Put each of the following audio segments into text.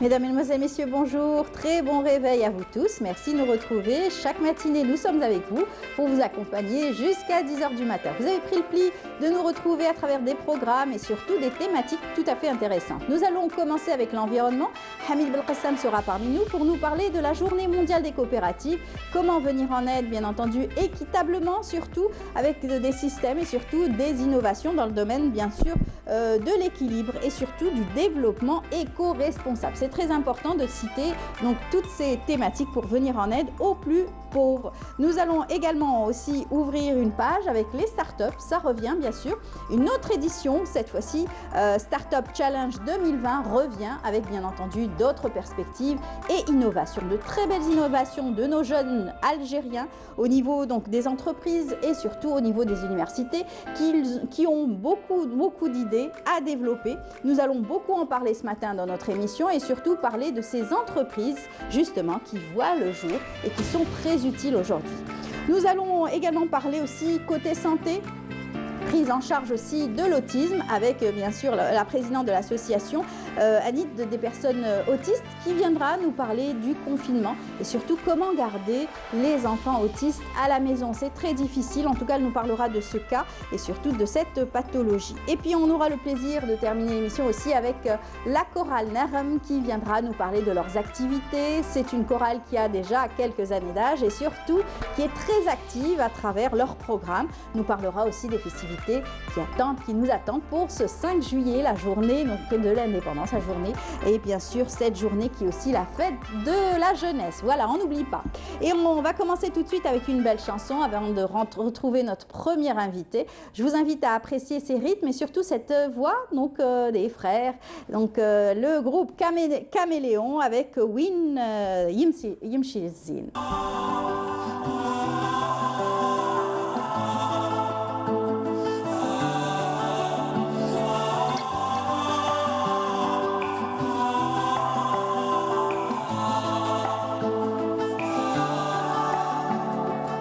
Mesdames, Mesdemoiselles, Messieurs, bonjour. Très bon réveil à vous tous. Merci de nous retrouver. Chaque matinée, nous sommes avec vous pour vous accompagner jusqu'à 10h du matin. Vous avez pris le pli de nous retrouver à travers des programmes et surtout des thématiques tout à fait intéressantes. Nous allons commencer avec l'environnement. Hamid Belkacem sera parmi nous pour nous parler de la Journée mondiale des coopératives. Comment venir en aide, bien entendu, équitablement, surtout avec des systèmes et surtout des innovations dans le domaine, bien sûr, de l'équilibre et surtout du développement éco-responsable. C'est très important de citer donc toutes ces thématiques pour venir en aide aux plus pauvres. Nous allons également aussi ouvrir une page avec les startups. Ça revient bien sûr. Une autre édition, cette fois-ci, Startup Challenge 2020 revient avec bien entendu d'autres perspectives et innovations. De très belles innovations de nos jeunes Algériens au niveau donc des entreprises et surtout au niveau des universités qui ont beaucoup d'idées à développer. Nous allons beaucoup en parler ce matin dans notre émission et surtout parler de ces entreprises justement qui voient le jour et qui sont très utiles aujourd'hui. Nous allons également parler aussi côté santé, prise en charge aussi de l'autisme avec bien sûr la présidente de l'association Anit des personnes autistes qui viendra nous parler du confinement et surtout comment garder les enfants autistes à la maison. C'est très difficile, en tout cas elle nous parlera de ce cas et surtout de cette pathologie. Et puis on aura le plaisir de terminer l'émission aussi avec la chorale Naram qui viendra nous parler de leurs activités. C'est une chorale qui a déjà quelques années d'âge et surtout qui est très active à travers leur programme. Nous parlera aussi des festivités qui nous attendent pour ce 5 juillet, la journée donc, de l'indépendance, la journée, et bien sûr cette journée qui est aussi la fête de la jeunesse. Voilà, on n'oublie pas. Et on va commencer tout de suite avec une belle chanson avant de retrouver notre premier invité. Je vous invite à apprécier ces rythmes et surtout cette voix donc, des frères. Donc le groupe Caméléon avec Win Yimshizin.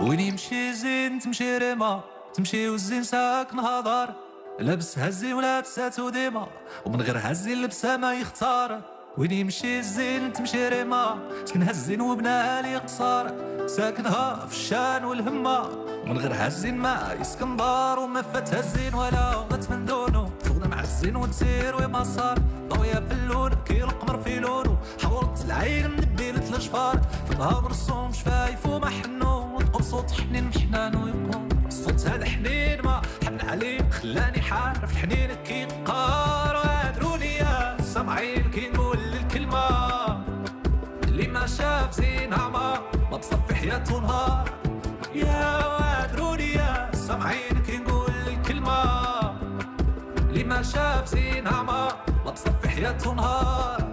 وين يمشي زين تمشي ريما تمشي والزين ساكن هضار لابس هزي ولابساتو ديما ومن غير هزي لبسها ما يختار وين يمشي الزين تمشي ريما سكنها الزين وبناها لي قصار ساكنها في الشان والهمة ومن غير هزين ما يسكن دار وما فاتها الزين ولا غت من دونو تغنى مع الزين وتسير وما صار ضوية في اللون كي القمر في لونو حورت العين من الديلة الجفار في النهار رسوم شفايف وما حنو صوت حنين محنان ويقوم الصوت هذا حنين ما حن عليه خلاني حارف الحنين كي قار وادروني يا سامعين كي نقول الكلمة اللي ما شاف زينها ما تصفي حياته نهار يا وادروني يا سامعين كي نقول الكلمة اللي ما شاف زينها ما تصفي حياته نهار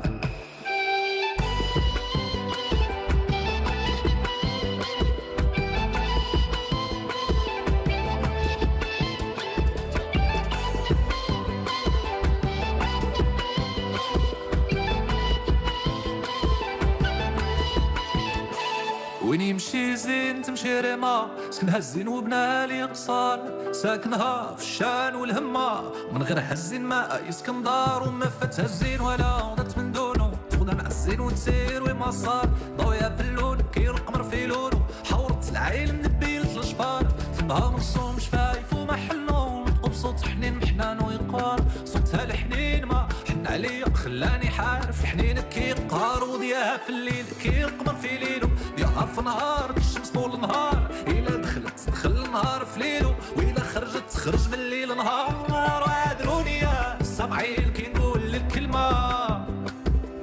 وين يمشي زين تمشي ريما سكنها الزين وبناها لي قصار ساكنها في الشان والهمة من غير هالزين ما يسكن دار وما فاتها الزين ولا غدت من دونو تغنى مع الزين وتسير وما صار ضوية في اللون كي القمر في لونو حورت العين من البيلة الجفار في النهار نصوم شفايف وما حلو نطقب صوت حنين محنان ويقار صوتها الحنين ما حن عليا خلاني حارف حنين كي قار وضياها في الليل كي القمر في ليلو نهار في نهار الشمس طول النهار إلا دخلت دخل النهار في ليلو وإلا خرجت تخرج من الليل نهار وادروني يا سامعين كي نقول الكلمة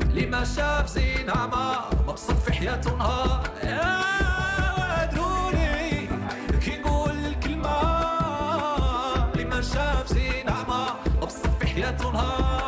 اللي ما شاف زينها ما بصفي حياته نهار وادروني كي نقول الكلمة اللي ما شاف زينها ما بصفي حياته نهار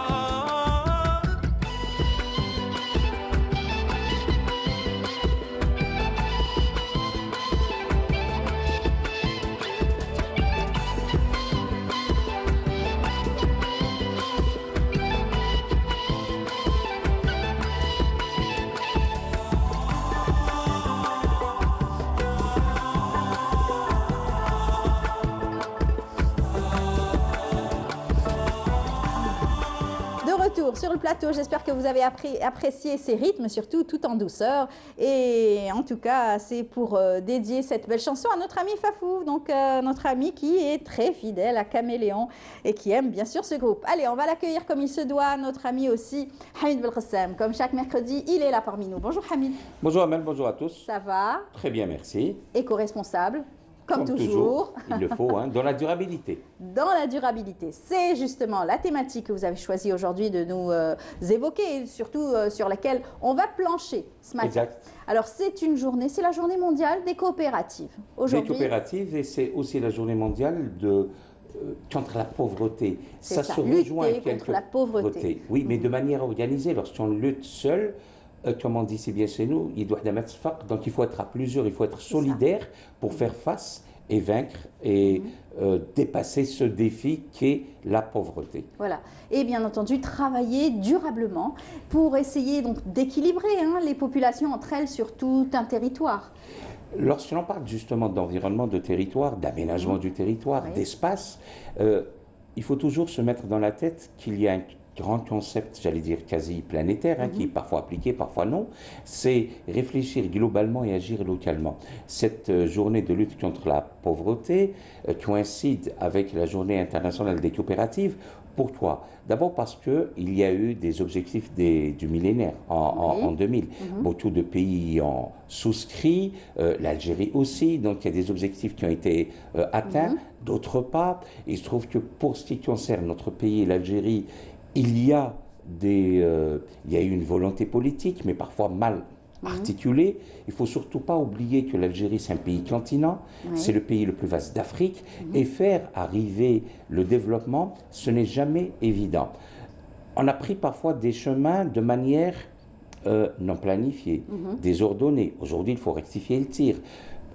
retour sur le plateau. J'espère que vous avez apprécié ces rythmes, surtout tout en douceur. Et en tout cas, c'est pour dédier cette belle chanson à notre ami Fafou, donc notre ami qui est très fidèle à Caméléon et qui aime bien sûr ce groupe. Allez, on va l'accueillir comme il se doit, notre ami aussi, Hamid Belkhassam. Comme chaque mercredi, il est là parmi nous. Bonjour Hamid. Bonjour Amel, bonjour à tous. Ça va? Très bien, merci. Éco-responsable, comme toujours. Il le faut, hein, dans la durabilité. Dans la durabilité, c'est justement la thématique que vous avez choisi aujourd'hui de nous évoquer et surtout sur laquelle on va plancher ce matin. Exact. Alors c'est une journée, c'est la journée mondiale des coopératives. Des coopératives et c'est aussi la journée mondiale contre la pauvreté. Ça se rejoint contre la pauvreté. Oui, mais de manière organisée. Lorsqu'on lutte seul, comme on dit si bien chez nous, donc il faut être à plusieurs, il faut être solidaire pour faire face et vaincre et dépasser ce défi qu'est la pauvreté. Voilà. Et bien entendu, travailler durablement pour essayer donc d'équilibrer les populations entre elles sur tout un territoire. Lorsque l'on parle justement d'environnement, de territoire, d'aménagement du territoire, d'espace, il faut toujours se mettre dans la tête qu'il y a un grand concept, j'allais dire quasi planétaire, qui est parfois appliqué, parfois non, c'est réfléchir globalement et agir localement. Cette journée de lutte contre la pauvreté coïncide avec la journée internationale des coopératives. Pourquoi? D'abord parce qu'il y a eu des objectifs du millénaire en 2000. Beaucoup de pays ont souscrit, l'Algérie aussi, donc il y a des objectifs qui ont été atteints, d'autres pas. Il se trouve que pour ce qui concerne notre pays, l'Algérie, il y a eu une volonté politique, mais parfois mal articulée. Il ne faut surtout pas oublier que l'Algérie, c'est un pays continent, c'est le pays le plus vaste d'Afrique, et faire arriver le développement, ce n'est jamais évident. On a pris parfois des chemins de manière non planifiée, désordonnée. Aujourd'hui, il faut rectifier le tir.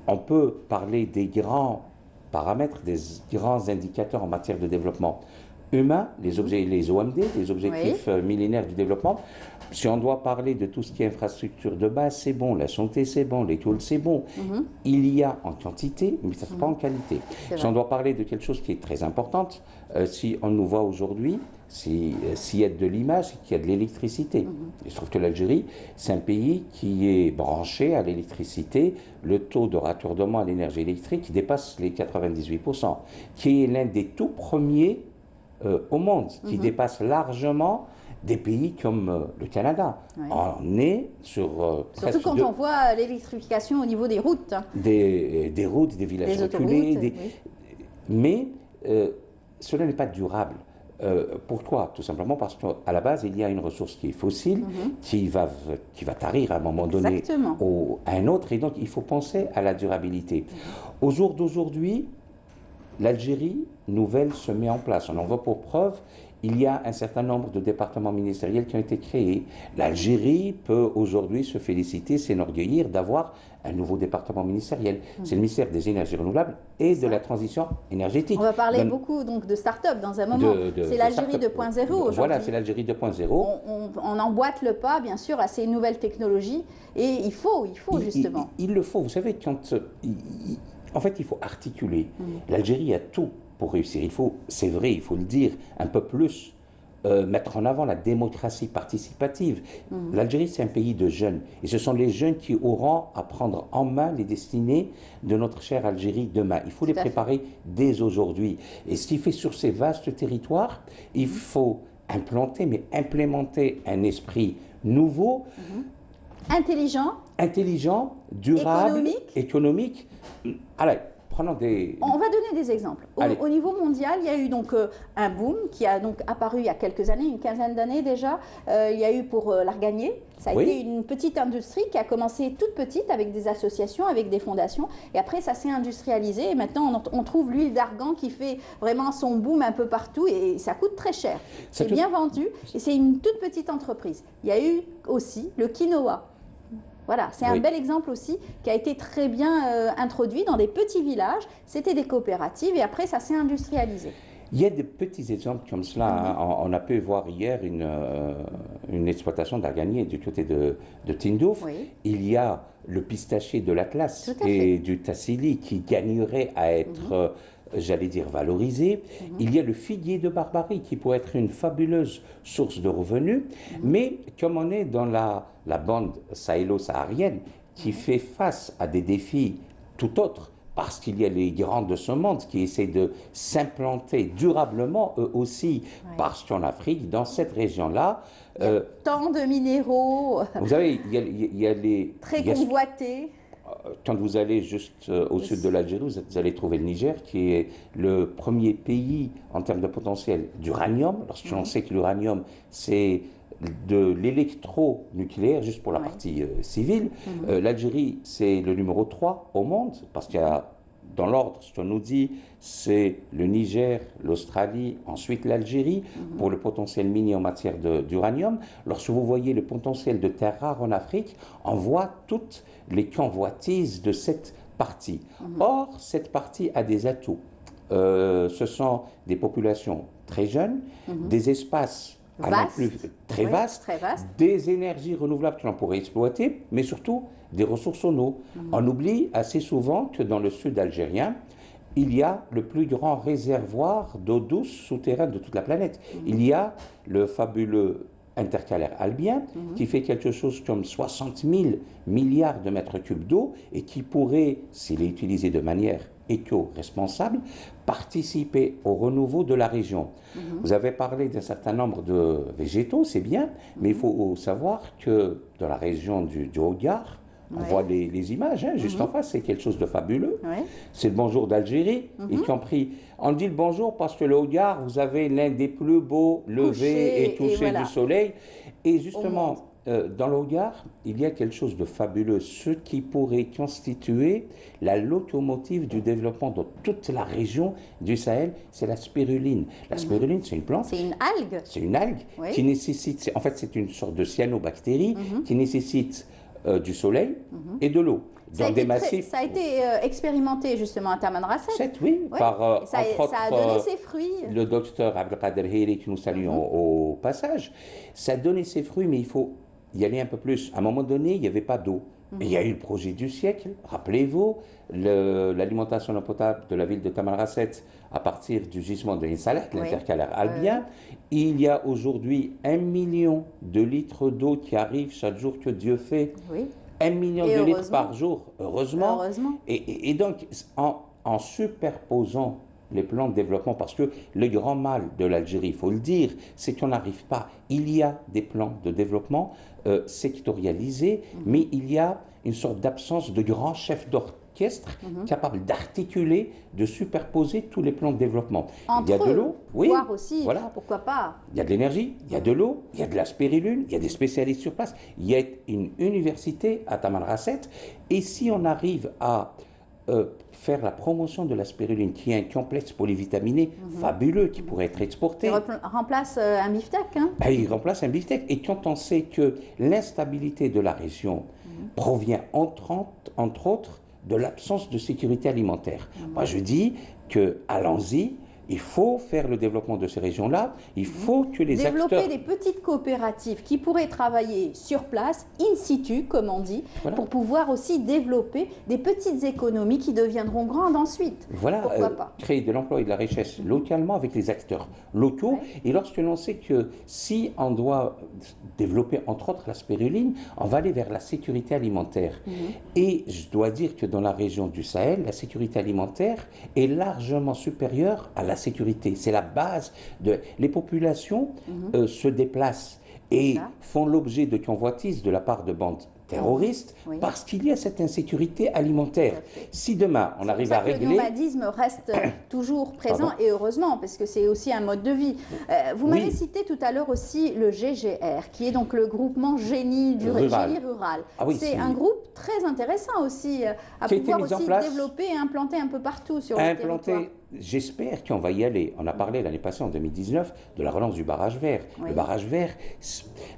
On peut parler des grands paramètres, des grands indicateurs en matière de développement humain, les OMD, les objectifs millénaires du développement. Si on doit parler de tout ce qui est infrastructure de base, c'est bon, la santé, c'est bon, l'école, c'est bon. Il y a en quantité, mais ça ne pas en qualité. Si on doit parler de quelque chose qui est très important, si on nous voit aujourd'hui, s'il y a de l'image, c'est qu'il y a de l'électricité. Il se trouve que l'Algérie, c'est un pays qui est branché à l'électricité. Le taux de raccordement à l'énergie électrique dépasse les 98%, qui est l'un des tout premiers au monde, qui dépasse largement des pays comme le Canada. On est sur surtout quand on voit l'électrification au niveau des routes. Des routes, des villages reculés. Mais cela n'est pas durable. Pourquoi? Tout simplement parce qu'à la base, il y a une ressource qui est fossile, qui va tarir à un moment donné à un autre, et donc il faut penser à la durabilité. Au jour d'aujourd'hui, l'Algérie nouvelle se met en place. On en voit pour preuve, il y a un certain nombre de départements ministériels qui ont été créés. L'Algérie peut aujourd'hui se féliciter, s'enorgueillir d'avoir un nouveau département ministériel. C'est le ministère des énergies renouvelables et de la transition énergétique. On va parler beaucoup donc de start-up dans un moment. C'est l'Algérie 2.0 aujourd'hui. Voilà, c'est l'Algérie 2.0. On emboîte le pas, bien sûr, à ces nouvelles technologies et il faut justement. Il le faut. Vous savez, en fait, il faut articuler. L'Algérie a tout pour réussir. C'est vrai, il faut le dire, un peu plus mettre en avant la démocratie participative. L'Algérie, c'est un pays de jeunes. Et ce sont les jeunes qui auront à prendre en main les destinées de notre chère Algérie demain. Il faut les préparer dès aujourd'hui. Et ce qui fait sur ces vastes territoires, il faut implémenter un esprit nouveau, intelligent, durable, économique. Allez, prenons des... On va donner des exemples. Au niveau mondial, il y a eu donc un boom qui a donc apparu il y a quelques années, une quinzaine d'années déjà. Il y a eu pour l'arganier. Ça a été une petite industrie qui a commencé toute petite avec des associations, avec des fondations. Et après, ça s'est industrialisé. Et maintenant, on trouve l'huile d'argan qui fait vraiment son boom un peu partout. Et ça coûte très cher. C'est bien vendu. Et c'est une toute petite entreprise. Il y a eu aussi le quinoa. Voilà, c'est un bel exemple aussi qui a été très bien introduit dans des petits villages. C'était des coopératives et après, ça s'est industrialisé. Il y a des petits exemples comme cela. On a pu voir hier une exploitation d'arganier du côté de Tindouf. Il y a le pistachier de l'Atlas et du Tassili qui gagnerait à être j'allais dire, valorisé. Il y a le figuier de Barbarie qui pourrait être une fabuleuse source de revenus. Mais comme on est dans la bande sahélo-saharienne qui fait face à des défis tout autres, parce qu'il y a les grands de ce monde qui essaient de s'implanter durablement, eux aussi, parce qu'en Afrique, dans cette région-là... tant de minéraux. Vous savez, il y a les... Très convoités. Quand vous allez juste au sud de l'Algérie, vous allez trouver le Niger, qui est le premier pays en termes de potentiel d'uranium. Lorsqu'on sait que l'uranium, c'est de l'électronucléaire, juste pour la partie civile. L'Algérie, c'est le numéro 3 au monde, parce qu'il y a, dans l'ordre, ce qu'on nous dit, c'est le Niger, l'Australie, ensuite l'Algérie, pour le potentiel minier en matière d'uranium. Lorsque vous voyez le potentiel de terres rares en Afrique, on voit toutes les convoitises de cette partie. Or, cette partie a des atouts. Ce sont des populations très jeunes, des espaces très vastes, des énergies renouvelables que l'on pourrait exploiter, mais surtout des ressources en eau. On oublie assez souvent que dans le sud algérien, il y a le plus grand réservoir d'eau douce souterraine de toute la planète. Il y a le fabuleux intercalaire albien qui fait quelque chose comme 60 000 milliards de mètres cubes d'eau et qui pourrait, s'il est utilisé de manière éco-responsable, participer au renouveau de la région. Vous avez parlé d'un certain nombre de végétaux, c'est bien, mais il faut savoir que dans la région du Haut-Gard, on voit les images, juste en face, c'est quelque chose de fabuleux. C'est le bonjour d'Algérie, y compris. On dit le bonjour parce que le Haut-Gard, vous avez l'un des plus beaux levers et couchers du soleil. Et justement, dans le Haut-Gard, il y a quelque chose de fabuleux, ce qui pourrait constituer la locomotive du développement de toute la région du Sahel, c'est la spiruline. La spiruline, c'est une plante. C'est une algue. C'est une algue qui nécessite, en fait, c'est une sorte de cyanobactérie qui nécessite du soleil et de l'eau. Ça a été expérimenté justement à Tamanrasset. Oui, par ça a donné ses fruits. Le docteur Abdelkader Heri, que nous saluons au passage. Ça a donné ses fruits, mais il faut y aller un peu plus. À un moment donné, il n'y avait pas d'eau. Il y a eu le projet du siècle, rappelez-vous, l'alimentation en eau potable de la ville de Tamanrasset à partir du gisement de Insalat, l'intercalaire albien. Il y a aujourd'hui 1 million de litres d'eau qui arrivent chaque jour que Dieu fait. 1 million de litres par jour, heureusement. Et donc, en superposant les plans de développement, parce que le grand mal de l'Algérie, il faut le dire, c'est qu'on n'arrive pas. Il y a des plans de développement sectorialisés, mais il y a une sorte d'absence de grands chefs d'orchestre capables d'articuler, de superposer tous les plans de développement. Il y a de l'eau, voire aussi, pourquoi pas. Il y a de l'énergie, il y a de l'eau, il y a de la spiruline, il y a des spécialistes sur place, il y a une université à Tamanrasset, et si on arrive à faire la promotion de la spiruline, qui est un complexe polyvitaminé fabuleux, qui pourrait être exporté. Il remplace un beefsteak. Il remplace un beefsteak. Et quand on sait que l'instabilité de la région provient, entre autres, de l'absence de sécurité alimentaire. Moi, je dis que allons-y. Il faut faire le développement de ces régions-là. Il faut que les acteurs... Développer des petites coopératives qui pourraient travailler sur place, in situ, comme on dit, pour pouvoir aussi développer des petites économies qui deviendront grandes ensuite. Pourquoi pas. Créer de l'emploi et de la richesse localement avec les acteurs locaux. Et lorsque l'on sait que si on doit développer, entre autres, la spiruline, on va aller vers la sécurité alimentaire. Et je dois dire que dans la région du Sahel, la sécurité alimentaire est largement supérieure à la sécurité. C'est la base de... Les populations se déplacent et font l'objet de convoitises de la part de bandes terroristes parce qu'il y a cette insécurité alimentaire. Si demain on arrive à régler... Le nomadisme reste toujours présent et heureusement parce que c'est aussi un mode de vie. Vous m'avez cité tout à l'heure aussi le GGR qui est donc le groupement génie rural. C'est un groupe très intéressant aussi à pouvoir aussi développer et implanter un peu partout sur le territoire. J'espère qu'on va y aller. On a parlé l'année passée, en 2019, de la relance du barrage vert. Le barrage vert,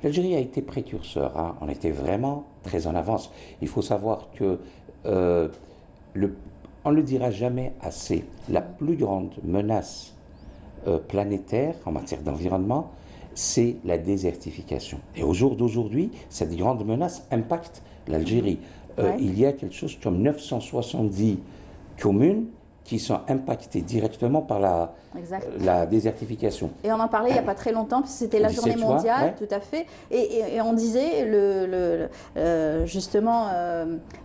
l'Algérie a été précurseur. On était vraiment très en avance. Il faut savoir que, on ne le dira jamais assez, la plus grande menace planétaire en matière d'environnement, c'est la désertification. Et au jour d'aujourd'hui, cette grande menace impacte l'Algérie. Il y a quelque chose comme 970 communes qui sont impactés directement par la désertification. Et on en parlait il n'y a pas très longtemps, puisque c'était la journée mondiale, tout à fait. Et on disait, justement,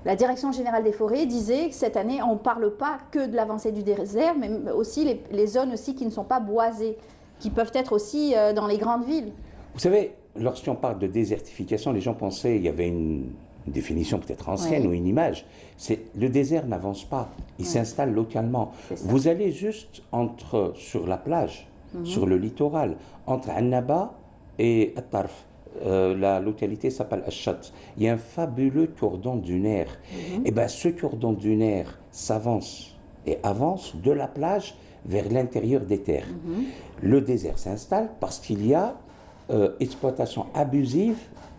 la Direction générale des forêts disait que cette année, on ne parle pas que de l'avancée du désert, mais aussi les zones aussi qui ne sont pas boisées, qui peuvent être aussi dans les grandes villes. Vous savez, lorsqu'on parle de désertification, les gens pensaient qu'il y avait une définition peut-être ancienne ou une image. Le désert n'avance pas, il s'installe localement. Vous allez juste sur la plage, sur le littoral, entre Annaba et At-Tarf. La localité s'appelle Ash-Shat. Il y a un fabuleux cordon dunaire. Et bien ce cordon dunaire s'avance et avance de la plage vers l'intérieur des terres. Le désert s'installe parce qu'il y a exploitation abusive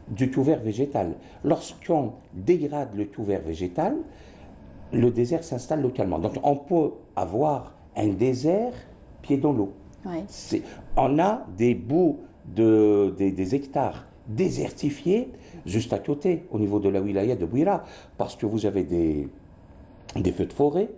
du couvert végétal. Lorsqu'on dégrade le couvert végétal, le désert s'installe localement. Donc on peut avoir un désert pied dans l'eau. On a des bouts, des hectares désertifiés juste à côté, au niveau de la wilaya de Bouira, parce que vous avez des feux de forêt,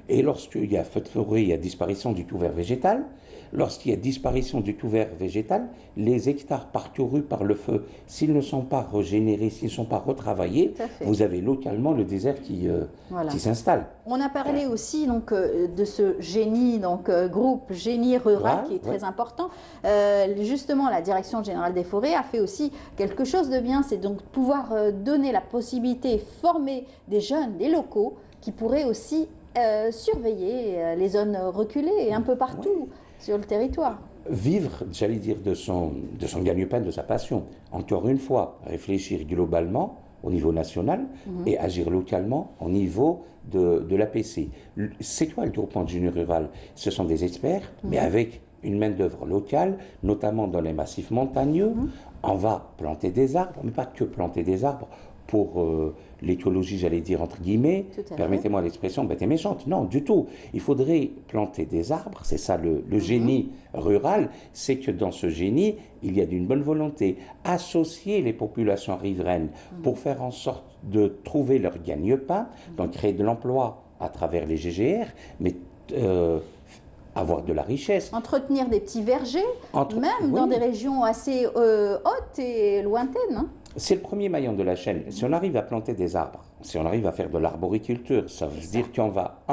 et lorsqu'il y a feu de forêt, il y a disparition du couvert végétal. Lorsqu'il y a disparition du couvert végétal, les hectares parcourus par le feu, s'ils ne sont pas régénérés, s'ils ne sont pas retravaillés, vous avez localement le désert qui s'installe. On a parlé aussi donc, de ce génie, groupe génie rural qui est très important. Justement, la Direction générale des forêts a fait aussi quelque chose de bien, c'est donc pouvoir donner la possibilité, former des jeunes, des locaux, qui pourraient aussi surveiller les zones reculées et un peu partout sur le territoire. Vivre, j'allais dire, de son gagne-pain, de sa passion. Encore une fois, réfléchir globalement au niveau national et agir localement au niveau de l'APC. C'est quoi le groupement de génie rural? Ce sont des experts, mais avec une main-d'œuvre locale, notamment dans les massifs montagneux. On va planter des arbres, mais pas que planter des arbres pour l'écologie, j'allais dire, entre guillemets, permettez-moi l'expression, bête et méchante. Non, du tout. Il faudrait planter des arbres, c'est ça le génie rural, c'est que dans ce génie, il y a d'une bonne volonté. Associer les populations riveraines pour faire en sorte de trouver leur gagne-pain, donc créer de l'emploi à travers les GGR, mais avoir de la richesse. Entretenir des petits vergers, même dans des régions assez hautes et lointaines. C'est le premier maillon de la chaîne. Si on arrive à planter des arbres, si on arrive à faire de l'arboriculture, ça veut dire qu'on va,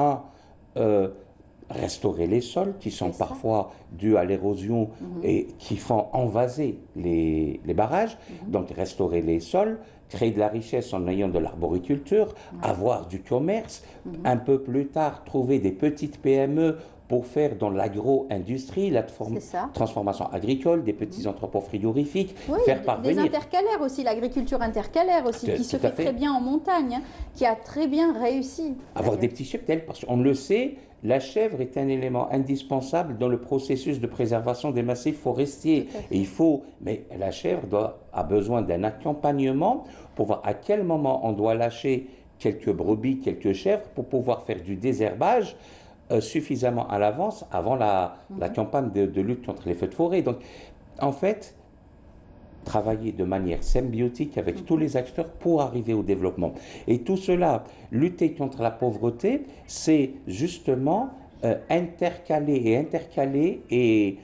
restaurer les sols qui sont parfois dus à l'érosion et qui font envaser les barrages. Donc restaurer les sols, créer de la richesse en ayant de l'arboriculture, avoir du commerce, un peu plus tard trouver des petites PME pour faire dans l'agro-industrie, la transformation agricole, des petits entrepôts frigorifiques, faire parvenir... Des intercalaires aussi, l'agriculture intercalaire aussi, qui se fait très bien en montagne, qui a très bien réussi. Avoir des petits cheptels, parce qu'on le sait, la chèvre est un élément indispensable dans le processus de préservation des massifs forestiers. Et mais la chèvre a besoin d'un accompagnement pour voir à quel moment on doit lâcher quelques brebis, quelques chèvres, pour pouvoir faire du désherbage suffisamment à l'avance avant la campagne de lutte contre les feux de forêt. Donc, en fait, travailler de manière symbiotique avec tous les acteurs pour arriver au développement. Et tout cela, lutter contre la pauvreté, c'est justement intercaler et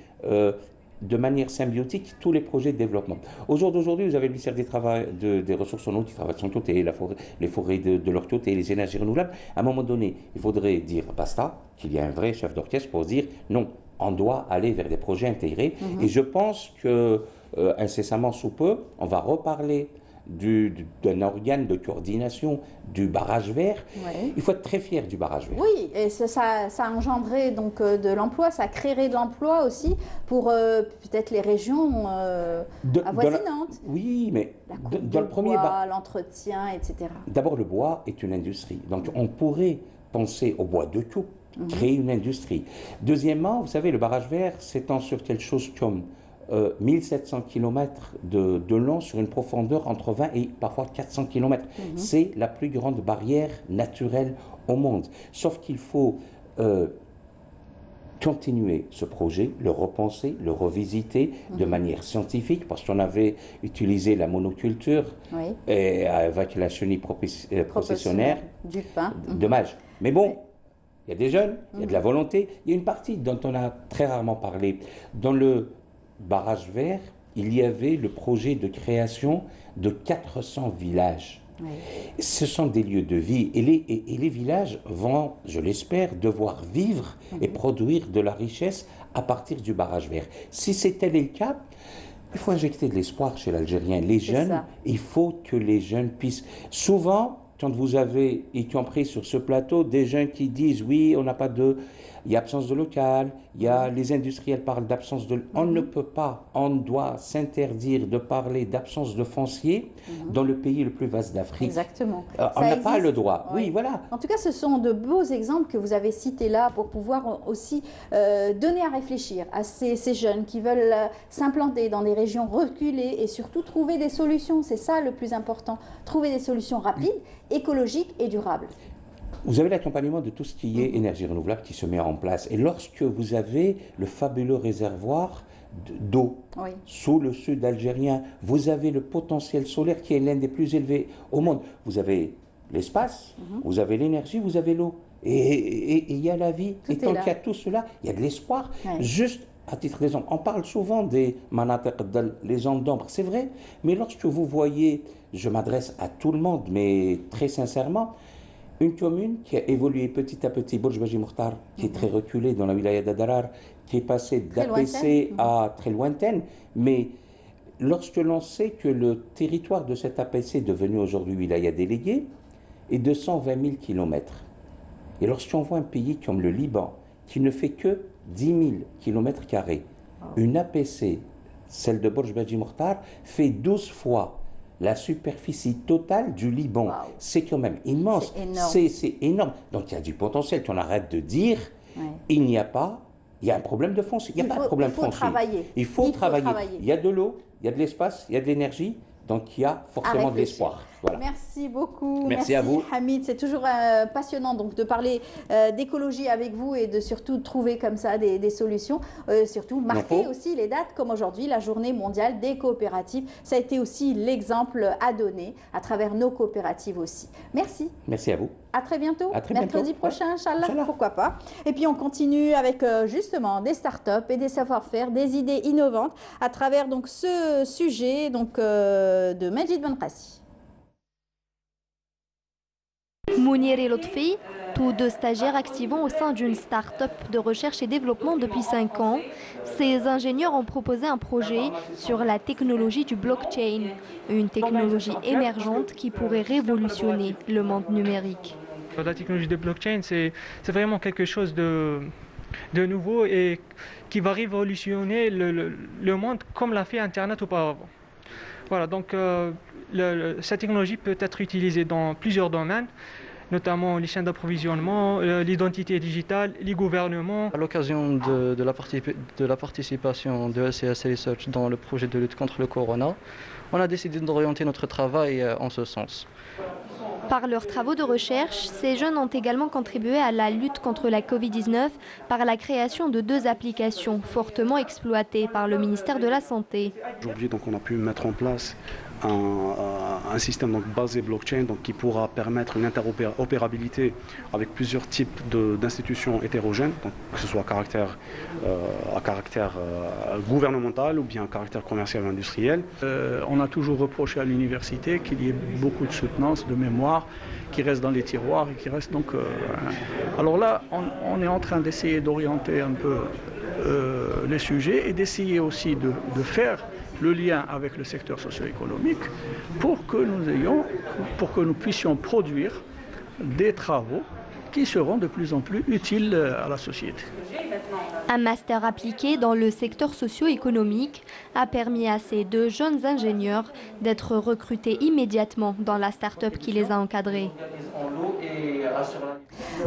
de manière symbiotique tous les projets de développement. Au jour d'aujourd'hui, vous avez le ministère des Ressources en eau qui travaille de son côté, les forêts de leur côté, les énergies renouvelables. À un moment donné, il faudrait dire basta, qu'il y a un vrai chef d'orchestre pour dire non, on doit aller vers des projets intégrés. Et je pense que incessamment sous peu, on va reparler d'un organe de coordination du barrage vert. Il faut être très fier du barrage vert. Oui, et ça engendrerait donc de l'emploi, ça créerait de l'emploi aussi pour peut-être les régions avoisinantes. Oui, mais dans le premier bois, l'entretien, etc. D'abord, le bois est une industrie. Donc, on pourrait penser au bois de coupe, créer une industrie. Deuxièmement, vous savez, le barrage vert s'étend sur quelque chose comme 1700 km de long sur une profondeur entre 20 et parfois 400 km. C'est la plus grande barrière naturelle au monde. Sauf qu'il faut continuer ce projet, le repenser, le revisiter de manière scientifique, parce qu'on avait utilisé la monoculture et avec la chenille processionnaire. Du pain. Dommage. Mais bon, il y a des jeunes, il y a de la volonté. Il y a une partie dont on a très rarement parlé. Dans le barrage vert, il y avait le projet de création de 400 villages. Oui. Ce sont des lieux de vie et les villages vont, je l'espère, devoir vivre et produire de la richesse à partir du barrage vert. Si c'était le cas, il faut injecter de l'espoir chez l'Algérien. Les jeunes, il faut que les jeunes puissent... Souvent, quand vous avez, y compris sur ce plateau, des gens qui disent oui, on n'a pas de... Il y a absence de local, il y a les industriels parlent d'absence de... On ne peut pas, on doit s'interdire de parler d'absence de foncier dans le pays le plus vaste d'Afrique. Exactement. On n'a pas le droit. Oui. Oui, voilà. En tout cas, ce sont de beaux exemples que vous avez cités là pour pouvoir aussi donner à réfléchir à ces jeunes qui veulent s'implanter dans des régions reculées et surtout trouver des solutions. C'est ça le plus important. Trouver des solutions rapides, écologiques et durables. Vous avez l'accompagnement de tout ce qui est énergie renouvelable qui se met en place. Et lorsque vous avez le fabuleux réservoir d'eau sous le sud algérien, vous avez le potentiel solaire qui est l'un des plus élevés au monde. Vous avez l'espace, vous avez l'énergie, vous avez l'eau. Et il y a la vie. Et tant qu'il y a tout cela, il y a de l'espoir. Juste à titre d'exemple, on parle souvent des manatiq, les zones d'ombre, c'est vrai. Mais lorsque vous voyez, je m'adresse à tout le monde, mais très sincèrement, une commune qui a évolué petit à petit, Bourj Baji Mokhtar, qui est très reculée dans la wilaya d'Adarar, qui est passée d'APC à très lointaine, mais lorsque l'on sait que le territoire de cet APC, devenu aujourd'hui wilaya déléguée, est de 120 000 km. Et lorsqu'on voit un pays comme le Liban, qui ne fait que 10 000 km², une APC, celle de Bourj Baji Mokhtar, fait 12 fois la superficie totale du Liban. C'est quand même immense. C'est énorme. Donc il y a du potentiel. Qu'on arrête de dire, il n'y a pas, il y a un problème de foncier. Il n'y a pas de problème foncier. Il faut travailler. Il y a de l'eau, il y a de l'espace, il y a de l'énergie. Donc il y a forcément de l'espoir. Voilà. Merci beaucoup. Merci à vous. Hamid, c'est toujours passionnant donc, de parler d'écologie avec vous et de surtout trouver comme ça des solutions. Surtout marquer aussi les dates comme aujourd'hui, la journée mondiale des coopératives. Ça a été aussi l'exemple à donner à travers nos coopératives aussi. Merci. Merci à vous. À très bientôt. À très Mercredi prochain, Inch'Allah, pourquoi pas. Et puis on continue avec justement des startups et des savoir-faire, des idées innovantes à travers donc ce sujet donc, de Majid Benrassi. Mounir et Lotfi, tous deux stagiaires activant au sein d'une start-up de recherche et développement depuis 5 ans, ces ingénieurs ont proposé un projet sur la technologie du blockchain, une technologie émergente qui pourrait révolutionner le monde numérique. La technologie de blockchain, c'est vraiment quelque chose de nouveau et qui va révolutionner le monde comme l'a fait Internet auparavant. Voilà, donc cette technologie peut être utilisée dans plusieurs domaines, notamment les chaînes d'approvisionnement, l'identité digitale, les gouvernements. À l'occasion de la participation de LCS Research dans le projet de lutte contre le corona, on a décidé d'orienter notre travail en ce sens. Par leurs travaux de recherche, ces jeunes ont également contribué à la lutte contre la Covid-19 par la création de 2 applications fortement exploitées par le ministère de la Santé. Aujourd'hui, donc, on a pu mettre en place un système donc, basé blockchain donc, qui pourra permettre une interopérabilité avec plusieurs types d'institutions hétérogènes, donc, que ce soit à caractère gouvernemental ou bien à caractère commercial ou industriel. On a toujours reproché à l'université qu'il y ait beaucoup de soutenance, de mémoire qui reste dans les tiroirs et qui reste donc... Alors là, on est en train d'essayer d'orienter un peu les sujets et d'essayer aussi de faire le lien avec le secteur socio-économique pour que nous puissions produire des travaux qui seront de plus en plus utiles à la société. Un master appliqué dans le secteur socio-économique a permis à ces 2 jeunes ingénieurs d'être recrutés immédiatement dans la start-up qui les a encadrés.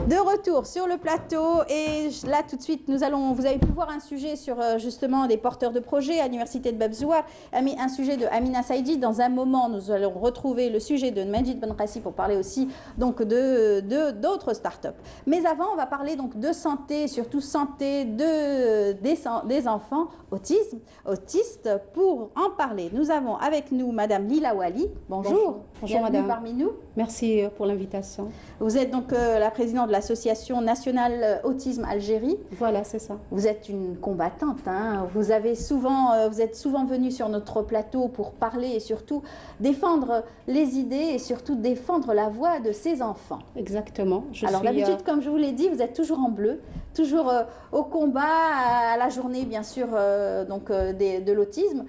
De retour sur le plateau et là tout de suite vous avez pu voir un sujet sur justement des porteurs de projets à l'université de Babzouar, un sujet de Amina Saïdi. Dans un moment nous allons retrouver le sujet de Majid Benrassi pour parler aussi donc d'autres startups. Mais avant on va parler donc de santé, surtout santé des enfants autistes. Pour en parler, nous avons avec nous Madame Lila Wali. Bonjour. Bonjour Bienvenue Madame. parmi nous. Merci pour l'invitation. Vous êtes donc la présidente présidente de l'association nationale Autisme Algérie. Voilà, c'est ça. Vous êtes une combattante, hein. Vous êtes souvent venue sur notre plateau pour parler et surtout défendre les idées et surtout défendre la voix de ces enfants. Exactement. Alors d'habitude, comme je vous l'ai dit, vous êtes toujours en bleu, toujours au combat, à la journée bien sûr de l'autisme.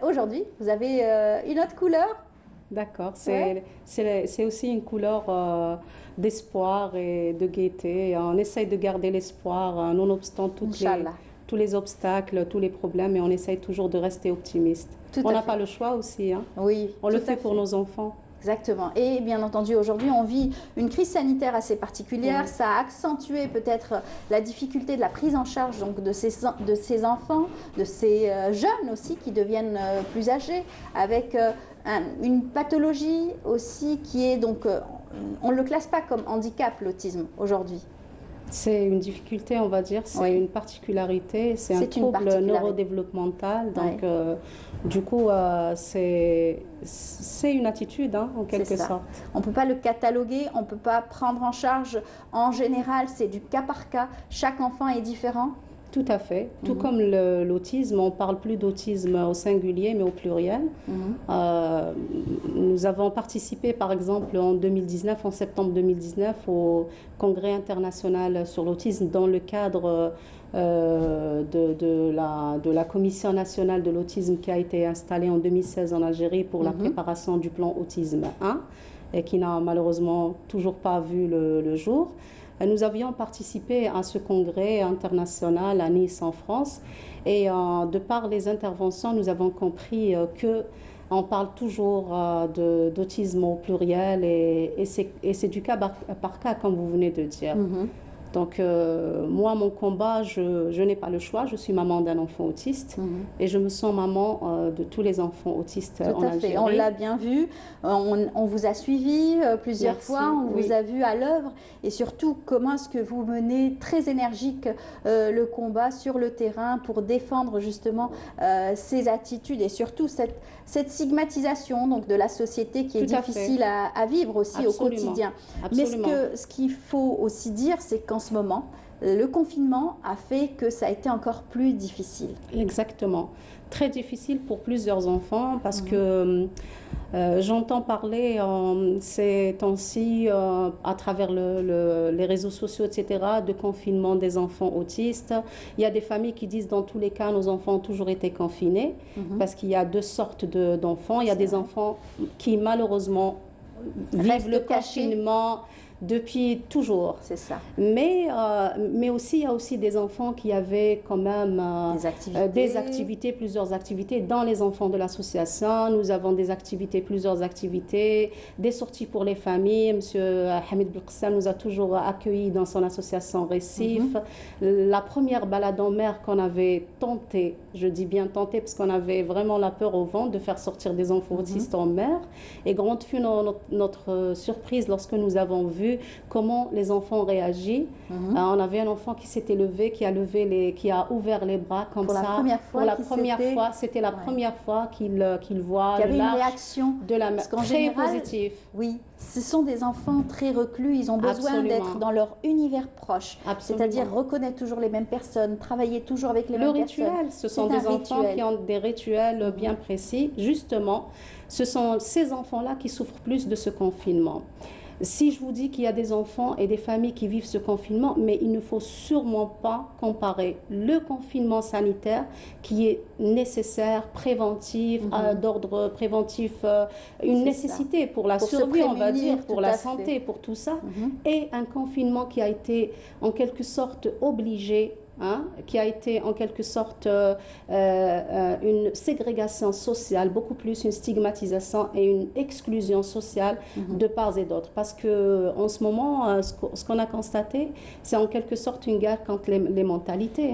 Aujourd'hui, vous avez une autre couleur. D'accord, c'est aussi une couleur d'espoir et de gaieté. On essaye de garder l'espoir nonobstant tous les obstacles, tous les problèmes, et on essaye toujours de rester optimiste. On n'a pas le choix aussi, hein. Oui, on le fait pour nos enfants. Exactement. Et bien entendu, aujourd'hui, on vit une crise sanitaire assez particulière. Oui. Ça a accentué peut-être la difficulté de la prise en charge donc, de ces enfants, de ces jeunes aussi qui deviennent plus âgés, avec une pathologie aussi qui est donc, on ne le classe pas comme handicap, l'autisme, aujourd'hui. C'est une difficulté, on va dire, c'est une particularité, c'est un trouble neurodéveloppemental. Donc, du coup, c'est une attitude, hein, en quelque sorte. On ne peut pas le cataloguer, on ne peut pas prendre en charge. En général, c'est du cas par cas. Chaque enfant est différent. Tout à fait. Tout comme l'autisme, on ne parle plus d'autisme au singulier, mais au pluriel. Nous avons participé, par exemple, en septembre 2019, au Congrès international sur l'autisme dans le cadre de la Commission nationale de l'autisme qui a été installée en 2016 en Algérie pour la préparation du plan Autisme 1 et qui n'a malheureusement toujours pas vu le jour. Nous avions participé à ce congrès international à Nice en France et de par les interventions, nous avons compris qu'on parle toujours d'autisme au pluriel et c'est du cas par cas comme vous venez de dire. Donc moi, mon combat, je n'ai pas le choix. Je suis maman d'un enfant autiste et je me sens maman de tous les enfants autistes en Algérie. On l'a bien vu, on vous a suivi plusieurs fois, on vous a vu à l'œuvre et surtout comment est-ce que vous menez très énergique le combat sur le terrain pour défendre justement ces attitudes et surtout cette stigmatisation donc, de la société qui est difficile à vivre aussi au quotidien. Absolument. Mais ce qu'il faut aussi dire, c'est qu'en ce moment, le confinement a fait que ça a été encore plus difficile. Exactement. Très difficile pour plusieurs enfants parce que j'entends parler ces temps-ci à travers les réseaux sociaux, etc., de confinement des enfants autistes. Il y a des familles qui disent dans tous les cas, nos enfants ont toujours été confinés parce qu'il y a deux sortes d'enfants. Il y a des enfants qui malheureusement vivent le confinement depuis toujours. C'est ça. Mais aussi, il y a aussi des enfants qui avaient quand même des activités, plusieurs activités. Dans les enfants de l'association, nous avons plusieurs activités, des sorties pour les familles. Monsieur Hamid Belkissam nous a toujours accueillis dans son association Récif. La première balade en mer qu'on avait tenté, je dis bien tenté parce qu'on avait vraiment la peur au ventre de faire sortir des enfants autistes en mer. Et grande fut notre surprise lorsque nous avons vu comment les enfants ont réagi. On avait un enfant qui s'était levé, qui a ouvert les bras comme pour ça. Pour la première fois, c'était la première fois qu'il voit il y avait une réaction de la mer très positive. Oui, ce sont des enfants très reclus, ils ont besoin d'être dans leur univers proche. C'est-à-dire reconnaître toujours les mêmes personnes, travailler toujours avec les mêmes personnes. Le rituel, ce sont des enfants qui ont des rituels bien précis. Justement, ce sont ces enfants-là qui souffrent plus de ce confinement. Si je vous dis qu'il y a des enfants et des familles qui vivent ce confinement, mais il ne faut sûrement pas comparer le confinement sanitaire qui est nécessaire, préventif, d'ordre préventif, une nécessité pour la survie, on va dire, pour la santé, pour tout ça, et un confinement qui a été en quelque sorte obligé, qui a été en quelque sorte une ségrégation sociale, beaucoup plus une stigmatisation et une exclusion sociale de part et d'autre. Parce qu'en ce moment, ce qu'on a constaté, c'est en quelque sorte une guerre contre les mentalités.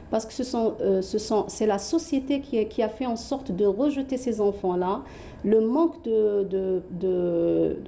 Parce que c'est la société qui a fait en sorte de rejeter ces enfants-là. Le manque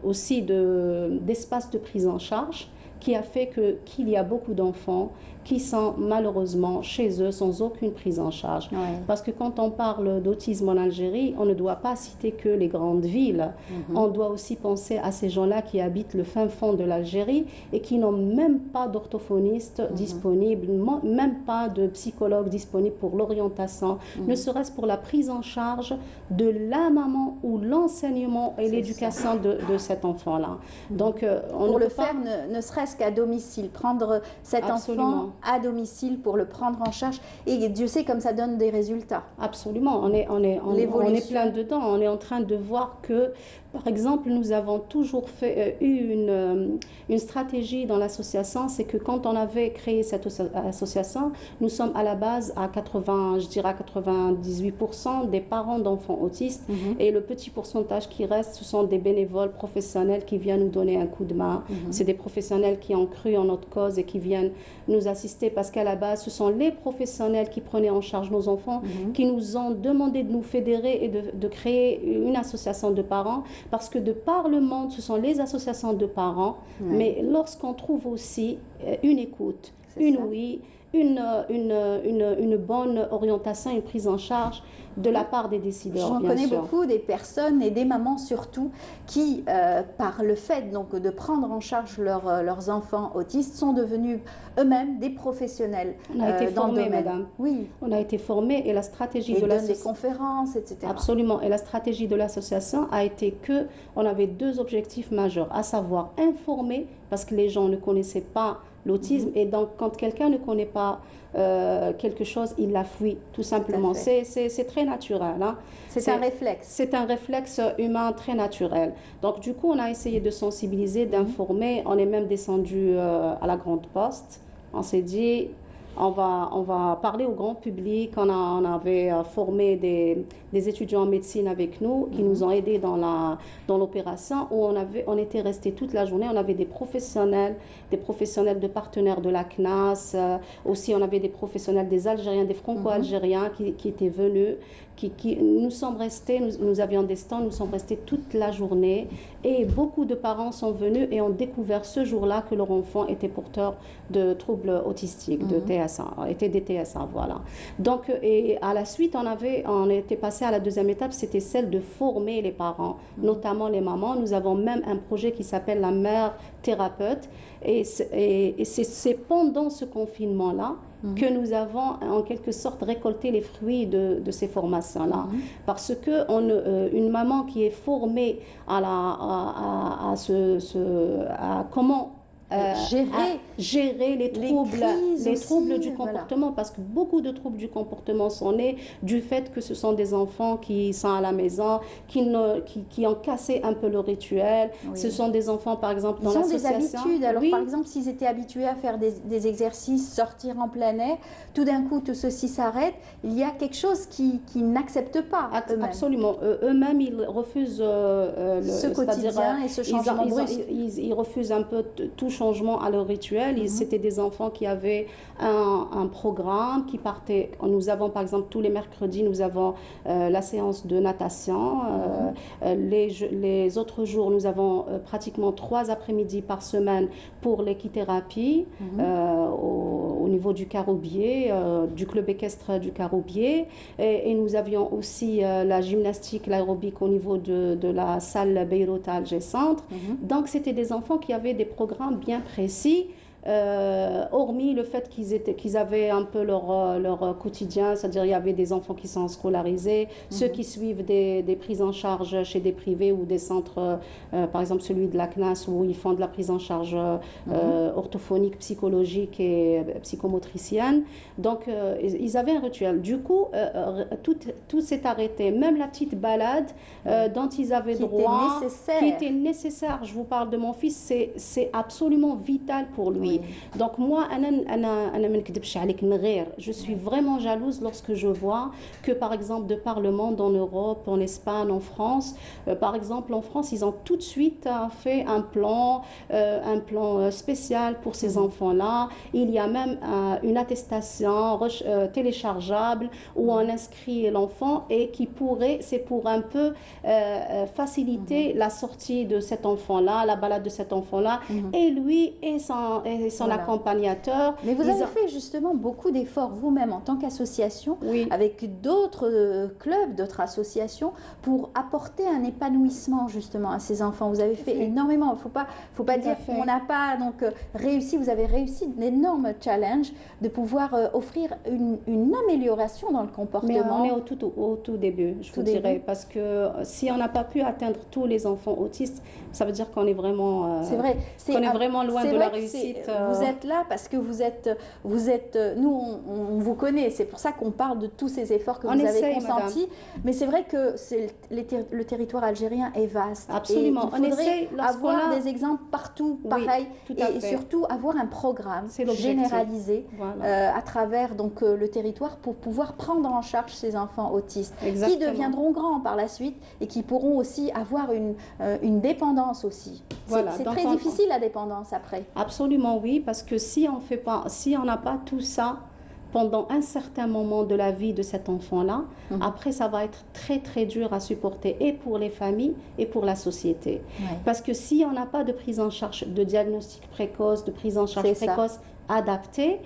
aussi d'espace de prise en charge qui a fait qu'il y a beaucoup d'enfants qui sont malheureusement chez eux sans aucune prise en charge. Ouais. Parce que quand on parle d'autisme en Algérie, on ne doit pas citer que les grandes villes. On doit aussi penser à ces gens-là qui habitent le fin fond de l'Algérie et qui n'ont même pas d'orthophoniste disponible, même pas de psychologue disponible pour l'orientation, ne serait-ce pour la prise en charge de la maman ou l'enseignement et l'éducation de cet enfant-là. Donc, on pour ne le peut pas... faire, ne serait-ce qu'à domicile, prendre cet Absolument. enfant à domicile pour le prendre en charge. Et Dieu sait comme ça donne des résultats. Absolument, on est plein dedans. On est en train de voir que, par exemple, nous avons toujours eu une stratégie dans l'association, c'est que quand on avait créé cette association, nous sommes à la base à 98% des parents d'enfants autistes et le petit pourcentage qui reste, ce sont des bénévoles professionnels qui viennent nous donner un coup de main. C'est des professionnels qui ont cru en notre cause et qui viennent nous assister parce qu'à la base, ce sont les professionnels qui prenaient en charge nos enfants, qui nous ont demandé de nous fédérer et de créer une association de parents parce que de par le monde, ce sont les associations de parents, mais lorsqu'on trouve aussi une écoute, une bonne orientation, une prise en charge de la part des décideurs. J'en connais beaucoup des personnes et des mamans surtout qui, par le fait donc de prendre en charge leurs enfants autistes, sont devenus eux-mêmes des professionnels. On a été formés, madame. Oui. On a été formés et la stratégie de l'association. Des conférences, etc. Absolument. Et la stratégie de l'association a été que on avait deux objectifs majeurs, à savoir informer, parce que les gens ne connaissaient pas l'autisme et donc quand quelqu'un ne connaît pas quelque chose, il la fuit tout simplement. C'est très naturel. Hein. C'est un réflexe. C'est un réflexe humain très naturel. Donc du coup, on a essayé de sensibiliser, d'informer. On est même descendu à la Grande Poste. On s'est dit, on va parler au grand public. On avait formé des étudiants en médecine avec nous qui nous ont aidés dans l'opération où on était restés toute la journée. On avait des professionnels de partenaires de la CNAS. Aussi, on avait des professionnels, des Algériens, des Franco-Algériens qui étaient venus. Nous sommes restés, nous avions des stands, nous sommes restés toute la journée et beaucoup de parents sont venus et ont découvert ce jour-là que leur enfant était porteur de troubles autistiques, de TSA, était des TSA, voilà. Donc, et à la suite, on était passé à la deuxième étape, c'était celle de former les parents, notamment les mamans. Nous avons même un projet qui s'appelle la mère thérapeute et c'est pendant ce confinement-là que nous avons en quelque sorte récolté les fruits de ces formations-là. Parce que une maman qui est formée à comment gérer les troubles du comportement, parce que beaucoup de troubles du comportement sont nés du fait que ce sont des enfants qui sont à la maison, qui ont cassé un peu le rituel. Ce sont des enfants, par exemple, dans l'association. Ils ont des habitudes. Alors, par exemple, s'ils étaient habitués à faire des exercices, sortir en plein air, tout d'un coup, tout ceci s'arrête. Il y a quelque chose qu'ils n'acceptent pas. Absolument. Eux-mêmes, ils refusent ce quotidien et ce changement brusque. Ils refusent un peu tout changement à leur rituel. C'était des enfants qui avaient un programme qui partait. Nous avons par exemple tous les mercredis, nous avons la séance de natation. Les autres jours, nous avons pratiquement 3 après-midi par semaine pour l'équithérapie au niveau du Caroubier, du club équestre du Caroubier. Et nous avions aussi la gymnastique, l'aérobic au niveau de la salle Beyrouth à Alger Centre. Donc c'était des enfants qui avaient des programmes bien précis, hormis le fait qu'ils avaient un peu leur quotidien, c'est-à-dire il y avait des enfants qui sont scolarisés, ceux qui suivent des prises en charge chez des privés ou des centres, par exemple celui de la CNAS où ils font de la prise en charge orthophonique, psychologique et psychomotricienne. Donc ils avaient un rituel. Du coup, tout s'est arrêté, même la petite balade dont ils avaient droit, qui était nécessaire. Je vous parle de mon fils, c'est absolument vital pour lui. Donc moi, je suis vraiment jalouse lorsque je vois que par exemple de par le monde, en Europe, en Espagne, en France, par exemple en France, ils ont tout de suite fait un plan spécial pour ces enfants-là. Il y a même une attestation téléchargeable où on inscrit l'enfant et c'est pour un peu faciliter la sortie de cet enfant-là, la balade de cet enfant-là, et lui et et son accompagnateur. Mais vous avez fait justement beaucoup d'efforts vous-même en tant qu'association, avec d'autres clubs, d'autres associations, pour apporter un épanouissement justement à ces enfants. Vous avez fait énormément. Faut pas dire qu'on n'a pas donc réussi. Vous avez réussi d'énormes challenges de pouvoir offrir une amélioration dans le comportement. Mais on est au tout début, je vous dirais, parce que si on n'a pas pu atteindre tous les enfants autistes, ça veut dire qu'on est vraiment, c'est vrai, qu'on est vraiment loin de la réussite. Vous êtes là parce que vous êtes, nous on vous connaît, c'est pour ça qu'on parle de tous ces efforts que vous avez consentis. Mais c'est vrai que le territoire algérien est vaste. Absolument. Et il faudrait avoir des exemples partout, pareil, et surtout avoir un programme généralisé à travers donc le territoire pour pouvoir prendre en charge ces enfants autistes qui deviendront grands par la suite et qui pourront aussi avoir une dépendance aussi. C'est très difficile la dépendance après. Absolument oui, parce que si on n'a pas tout ça pendant un certain moment de la vie de cet enfant-là, après ça va être très très dur à supporter et pour les familles et pour la société. Parce que si on n'a pas de prise en charge, de diagnostic précoce, de prise en charge précoce adaptée,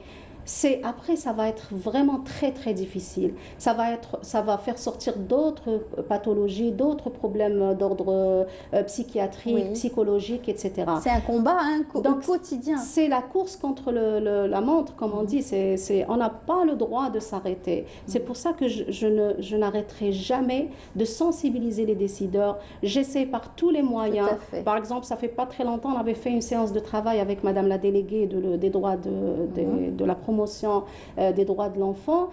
après ça va être vraiment très très difficile. Ça va faire sortir d'autres pathologies, d'autres problèmes d'ordre psychiatrique, psychologique, etc. C'est un combat au quotidien. C'est la course contre la montre, comme on dit. On n'a pas le droit de s'arrêter. C'est pour ça que je n'arrêterai jamais de sensibiliser les décideurs. J'essaie par tous les moyens. Par exemple, ça fait pas très longtemps, on avait fait une séance de travail avec Madame la déléguée des droits de la promotion des droits de l'enfant,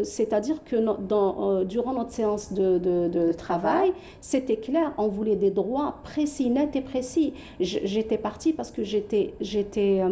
c'est-à-dire que durant notre séance de travail, c'était clair, on voulait des droits précis, nets et précis. J'étais partie parce que j'étais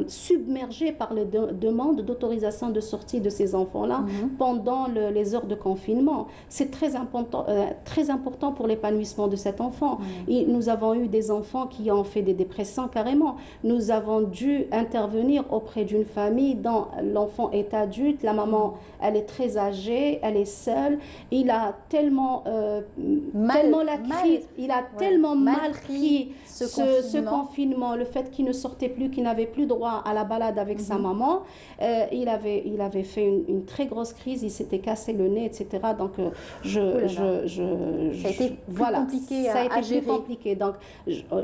submergée par les demandes d'autorisation de sortie de ces enfants-là pendant les heures de confinement. C'est très important pour l'épanouissement de cet enfant. Et nous avons eu des enfants qui ont fait des dépressions carrément. Nous avons dû intervenir auprès d'une famille dans l'enfant est adulte, la maman, elle est très âgée, elle est seule. Il a tellement mal pris ce confinement, le fait qu'il ne sortait plus, qu'il n'avait plus droit à la balade avec sa maman. Il avait fait une très grosse crise, il s'était cassé le nez, etc. Donc, ça a été compliqué à gérer. Plus compliqué. Donc,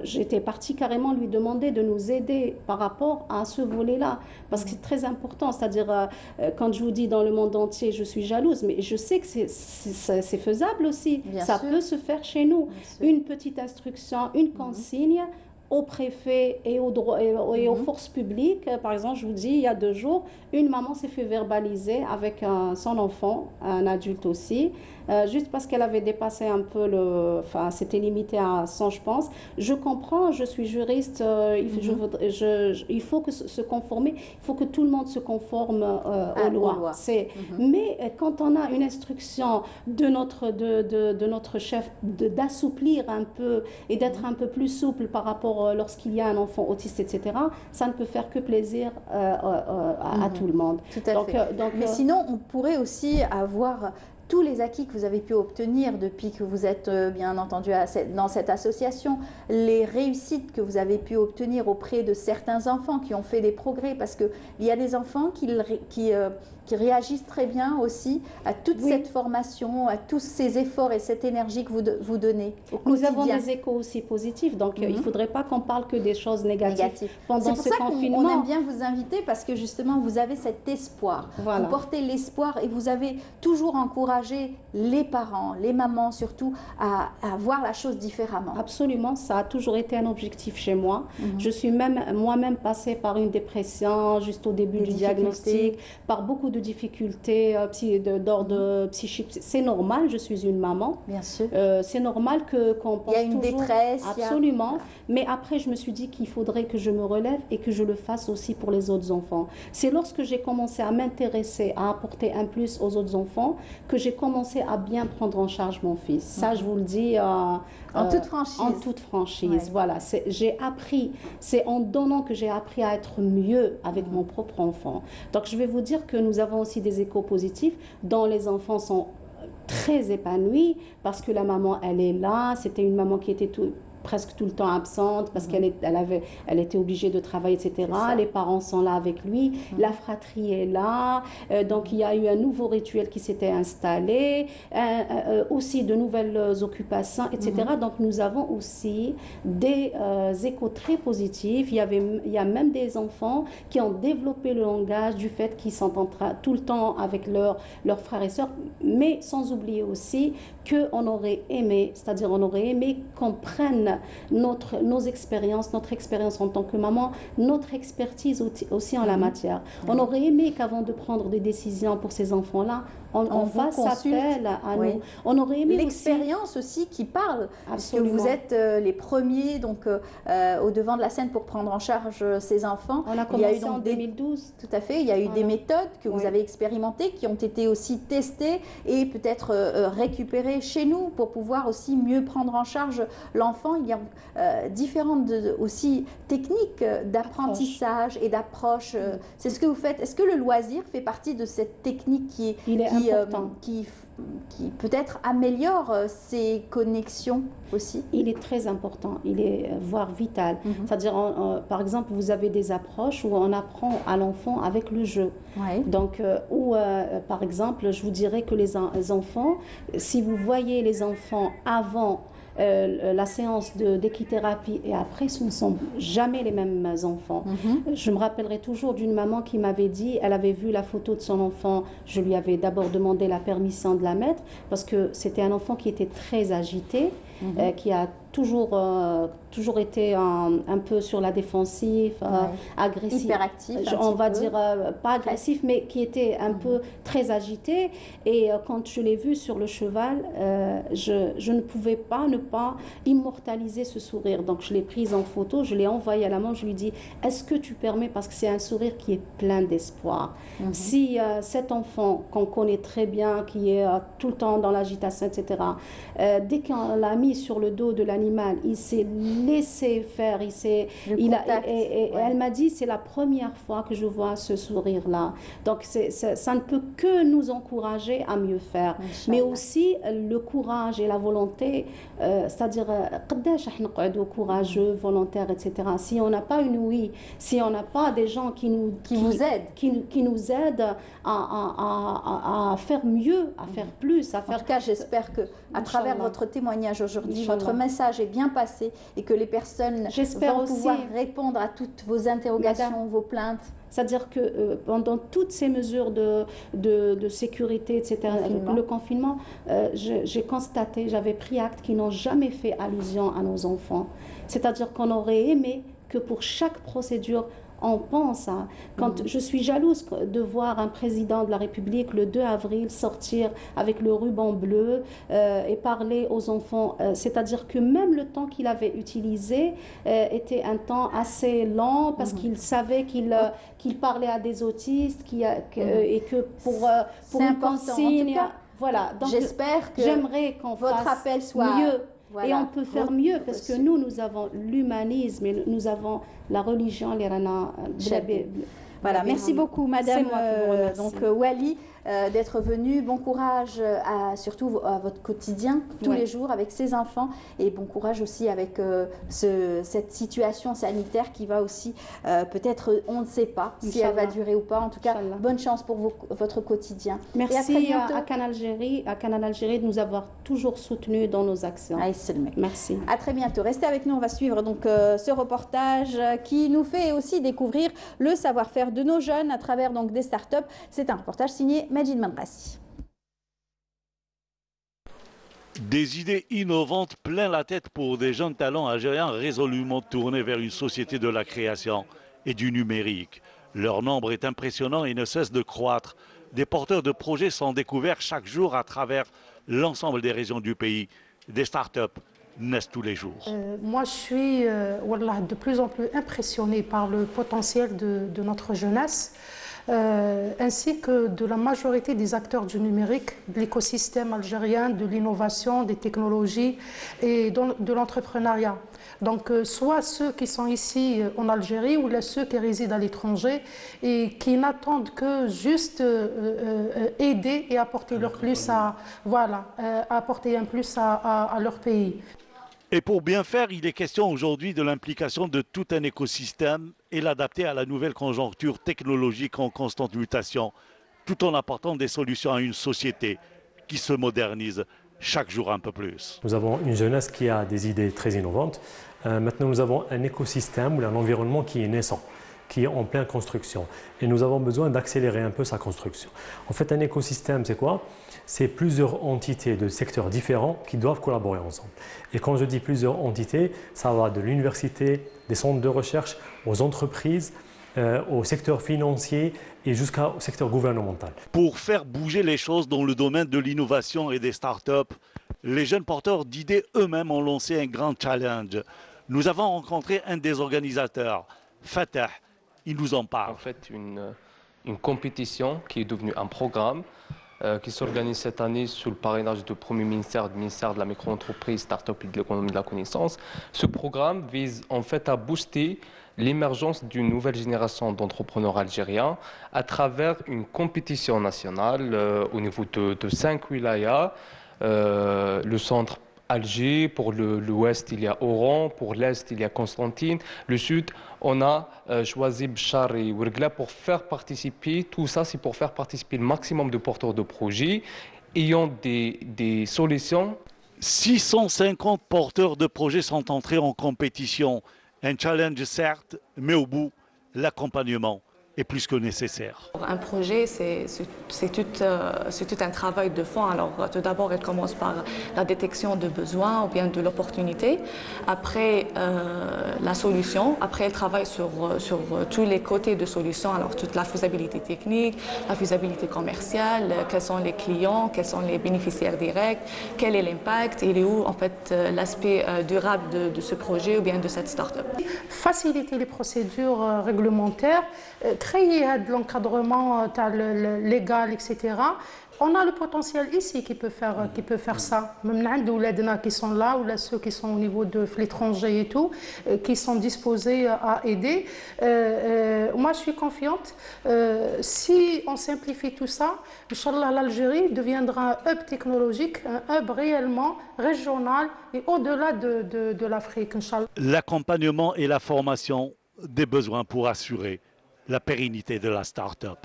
j'étais partie carrément lui demander de nous aider par rapport à ce volet-là, parce que c'est très important. C'est-à-dire, quand je vous dis dans le monde entier, je suis jalouse, mais je sais que c'est faisable aussi. Ça peut se faire chez nous. Une petite instruction, une consigne au préfet et aux forces publiques. Par exemple, je vous dis, il y a 2 jours, une maman s'est fait verbaliser avec son enfant, un adulte aussi, juste parce qu'elle avait dépassé un peu c'était limité à 100, je pense. Je comprends, je suis juriste, il faut que se conformer, il faut que tout le monde se conforme aux lois. Mais quand on a une instruction de notre chef d'assouplir un peu et d'être un peu plus souple par rapport lorsqu'il y a un enfant autiste, etc., ça ne peut faire que plaisir à tout le monde. Tout à fait. Mais sinon, on pourrait aussi avoir tous les acquis que vous avez pu obtenir depuis que vous êtes bien entendu dans cette association, les réussites que vous avez pu obtenir auprès de certains enfants qui ont fait des progrès, parce qu'il y a des enfants qui réagissent très bien aussi à toute cette formation, à tous ces efforts et cette énergie que vous donnez au quotidien. Nous avons des échos aussi positifs, donc il ne faudrait pas qu'on parle que des choses négatives. Pendant ce confinement, on aime bien vous inviter parce que justement vous avez cet espoir, vous portez l'espoir et vous avez toujours encouragé les parents, les mamans surtout, à voir la chose différemment. Absolument, ça a toujours été un objectif chez moi. Je suis moi-même passée par une dépression juste au début du diagnostic, par beaucoup de difficultés d'ordre psychique. C'est normal, je suis une maman. Bien sûr. C'est normal qu'on pense toujours... Il y a une détresse. Absolument. Mais après, je me suis dit qu'il faudrait que je me relève et que je le fasse aussi pour les autres enfants. C'est lorsque j'ai commencé à m'intéresser, à apporter un plus aux autres enfants, que j'ai commencé à bien prendre en charge mon fils. Ça, je vous le dis en toute franchise. En toute franchise, voilà. J'ai appris, c'est en donnant que j'ai appris à être mieux avec mon propre enfant. Donc, je vais vous dire que nous avons aussi des échos positifs dont les enfants sont très épanouis parce que la maman, elle est là. C'était une maman qui était presque tout le temps absente parce elle était obligée de travailler, etc. Les parents sont là avec lui, la fratrie est là, donc il y a eu un nouveau rituel qui s'était installé, aussi de nouvelles occupations, etc. Donc nous avons aussi des échos très positifs. Il y a même des enfants qui ont développé le langage du fait qu'ils sont tout le temps avec leurs frères et sœurs, mais sans oublier aussi qu'on aurait aimé, c'est-à-dire on aurait aimé qu'on prenne nos expériences, notre expérience en tant que maman, notre expertise aussi en la matière. On aurait aimé qu'avant de prendre des décisions pour ces enfants-là, on fasse appel à nous. On aurait aimé l'expérience aussi qui parle, parce que vous êtes les premiers donc au devant de la scène pour prendre en charge ces enfants. On a commencé en 2012. Tout à fait. Il y a eu des méthodes que vous avez expérimentées, qui ont été aussi testées et peut-être récupérées chez nous pour pouvoir aussi mieux prendre en charge l'enfant. Il y a différentes aussi techniques d'apprentissage et d'approche. C'est ce que vous faites. Est-ce que le loisir fait partie de cette technique qui peut-être améliore ces connexions aussi? Il est très important, il est voire vital. C'est-à-dire, par exemple, vous avez des approches où on apprend à l'enfant avec le jeu. Donc, par exemple, je vous dirais que les enfants, si vous voyez les enfants avant la séance d'équithérapie et après, ce ne sont jamais les mêmes enfants. Je me rappellerai toujours d'une maman qui m'avait dit, elle avait vu la photo de son enfant, je lui avais d'abord demandé la permission de la mettre parce que c'était un enfant qui était très agité, qui a toujours été un peu sur la défensive, agressif. Hyperactif. On va dire, pas agressif, mais qui était un peu très agité. Et quand je l'ai vu sur le cheval, je ne pouvais pas ne pas immortaliser ce sourire. Donc je l'ai prise en photo, je l'ai envoyée à la maman, je lui dis, est-ce que tu permets, parce que c'est un sourire qui est plein d'espoir. Si cet enfant qu'on connaît très bien, qui est tout le temps dans l'agitation, etc., dès qu'on l'a mis sur le dos de l'animal, il s'est laissé faire, elle m'a dit, c'est la première fois que je vois ce sourire-là. Donc ça ne peut que nous encourager à mieux faire. Mais aussi le courage et la volonté, c'est-à-dire courageux, volontaires, etc. Si on n'a pas une ouïe, si on n'a pas des gens qui nous aident à faire mieux, à faire plus, à faire... En tout cas, j'espère que à travers votre témoignage aujourd'hui, votre message est bien passé et que les personnes vont pouvoir répondre à toutes vos interrogations, vos plaintes. C'est-à-dire que pendant toutes ces mesures de sécurité, etc., le confinement, j'ai constaté, j'avais pris acte qu'ils n'ont jamais fait allusion à nos enfants. C'est-à-dire qu'on aurait aimé que pour chaque procédure, on pense à... Quand je suis jalouse de voir un président de la République le 2 avril sortir avec le ruban bleu et parler aux enfants, c'est-à-dire que même le temps qu'il avait utilisé était un temps assez lent parce qu'il savait qu'il parlait à des autistes et que pour une consigne... Voilà, donc j'espère que j'aimerais qu'on votre appel soit mieux. Voilà. Et on peut faire mieux parce que nous avons l'humanisme et nous avons la religion, les rana. Voilà, merci beaucoup, Madame Wali, d'être venue. Bon courage surtout à votre quotidien, tous les jours, avec ces enfants. Et bon courage aussi avec cette situation sanitaire qui va aussi, peut-être, on ne sait pas si elle va durer ou pas. En tout cas, bonne chance pour votre quotidien. Merci à Canal Algérie de nous avoir toujours soutenus dans nos actions. Merci. À très bientôt. Restez avec nous, on va suivre donc ce reportage qui nous fait aussi découvrir le savoir-faire de nos jeunes à travers donc des startups. C'est un reportage signé Majid Manrassi. Des idées innovantes plein la tête pour des jeunes talents algériens résolument tournés vers une société de la création et du numérique. Leur nombre est impressionnant et ne cesse de croître. Des porteurs de projets sont découverts chaque jour à travers l'ensemble des régions du pays. Des startups naissent tous les jours. Moi, je suis de plus en plus impressionnée par le potentiel de notre jeunesse, ainsi que de la majorité des acteurs du numérique, de l'écosystème algérien, de l'innovation, des technologies et de l'entrepreneuriat. Donc, soit ceux qui sont ici en Algérie ou ceux qui résident à l'étranger et qui n'attendent que juste aider et apporter leur plus apporter un plus à leur pays. Et pour bien faire, il est question aujourd'hui de l'implication de tout un écosystème et l'adapter à la nouvelle conjoncture technologique en constante mutation, tout en apportant des solutions à une société qui se modernise chaque jour un peu plus. Nous avons une jeunesse qui a des idées très innovantes. Maintenant, nous avons un écosystème ou un environnement qui est naissant, qui est en pleine construction. Et nous avons besoin d'accélérer un peu sa construction. En fait, un écosystème, c'est quoi? C'est plusieurs entités de secteurs différents qui doivent collaborer ensemble. Et quand je dis plusieurs entités, ça va de l'université, des centres de recherche, aux entreprises, au secteur financier et jusqu'au secteur gouvernemental. Pour faire bouger les choses dans le domaine de l'innovation et des startups, les jeunes porteurs d'idées eux-mêmes ont lancé un grand challenge. Nous avons rencontré un des organisateurs, Fatah. Il nous en parle. En fait, une compétition qui est devenue un programme qui s'organise cette année sous le parrainage du Premier ministère, du ministère de la micro-entreprise, start-up et de l'économie de la connaissance. Ce programme vise en fait à booster l'émergence d'une nouvelle génération d'entrepreneurs algériens à travers une compétition nationale au niveau de 5 wilayas, le centre Alger, pour l'ouest il y a Oran, pour l'est il y a Constantine, le sud on a choisi Bchar et Ouergla pour faire participer, tout ça c'est pour faire participer le maximum de porteurs de projets ayant des solutions. 650 porteurs de projets sont entrés en compétition, un challenge certes, mais au bout l'accompagnement est plus que nécessaire. Un projet, c'est tout un travail de fond. Alors, tout d'abord, il commence par la détection de besoins ou bien de l'opportunité. Après, la solution. Après, il travaille sur tous les côtés de solution. Alors, toute la faisabilité technique, la faisabilité commerciale, quels sont les clients, quels sont les bénéficiaires directs, quel est l'impact, il est où, en fait, l'aspect durable de ce projet ou bien de cette start-up. Faciliter les procédures réglementaires, créer de l'encadrement légal, etc. On a le potentiel ici qui peut faire ça. Même les gens qui sont là ou ceux qui sont au niveau de l'étranger et tout, qui sont disposés à aider. Moi, je suis confiante. Si on simplifie tout ça, Inch'Allah, l'Algérie deviendra un hub technologique, un hub réellement régional et au-delà de l'Afrique, Inch'Allah. L'accompagnement et la formation des besoins pour assurer la pérennité de la start-up.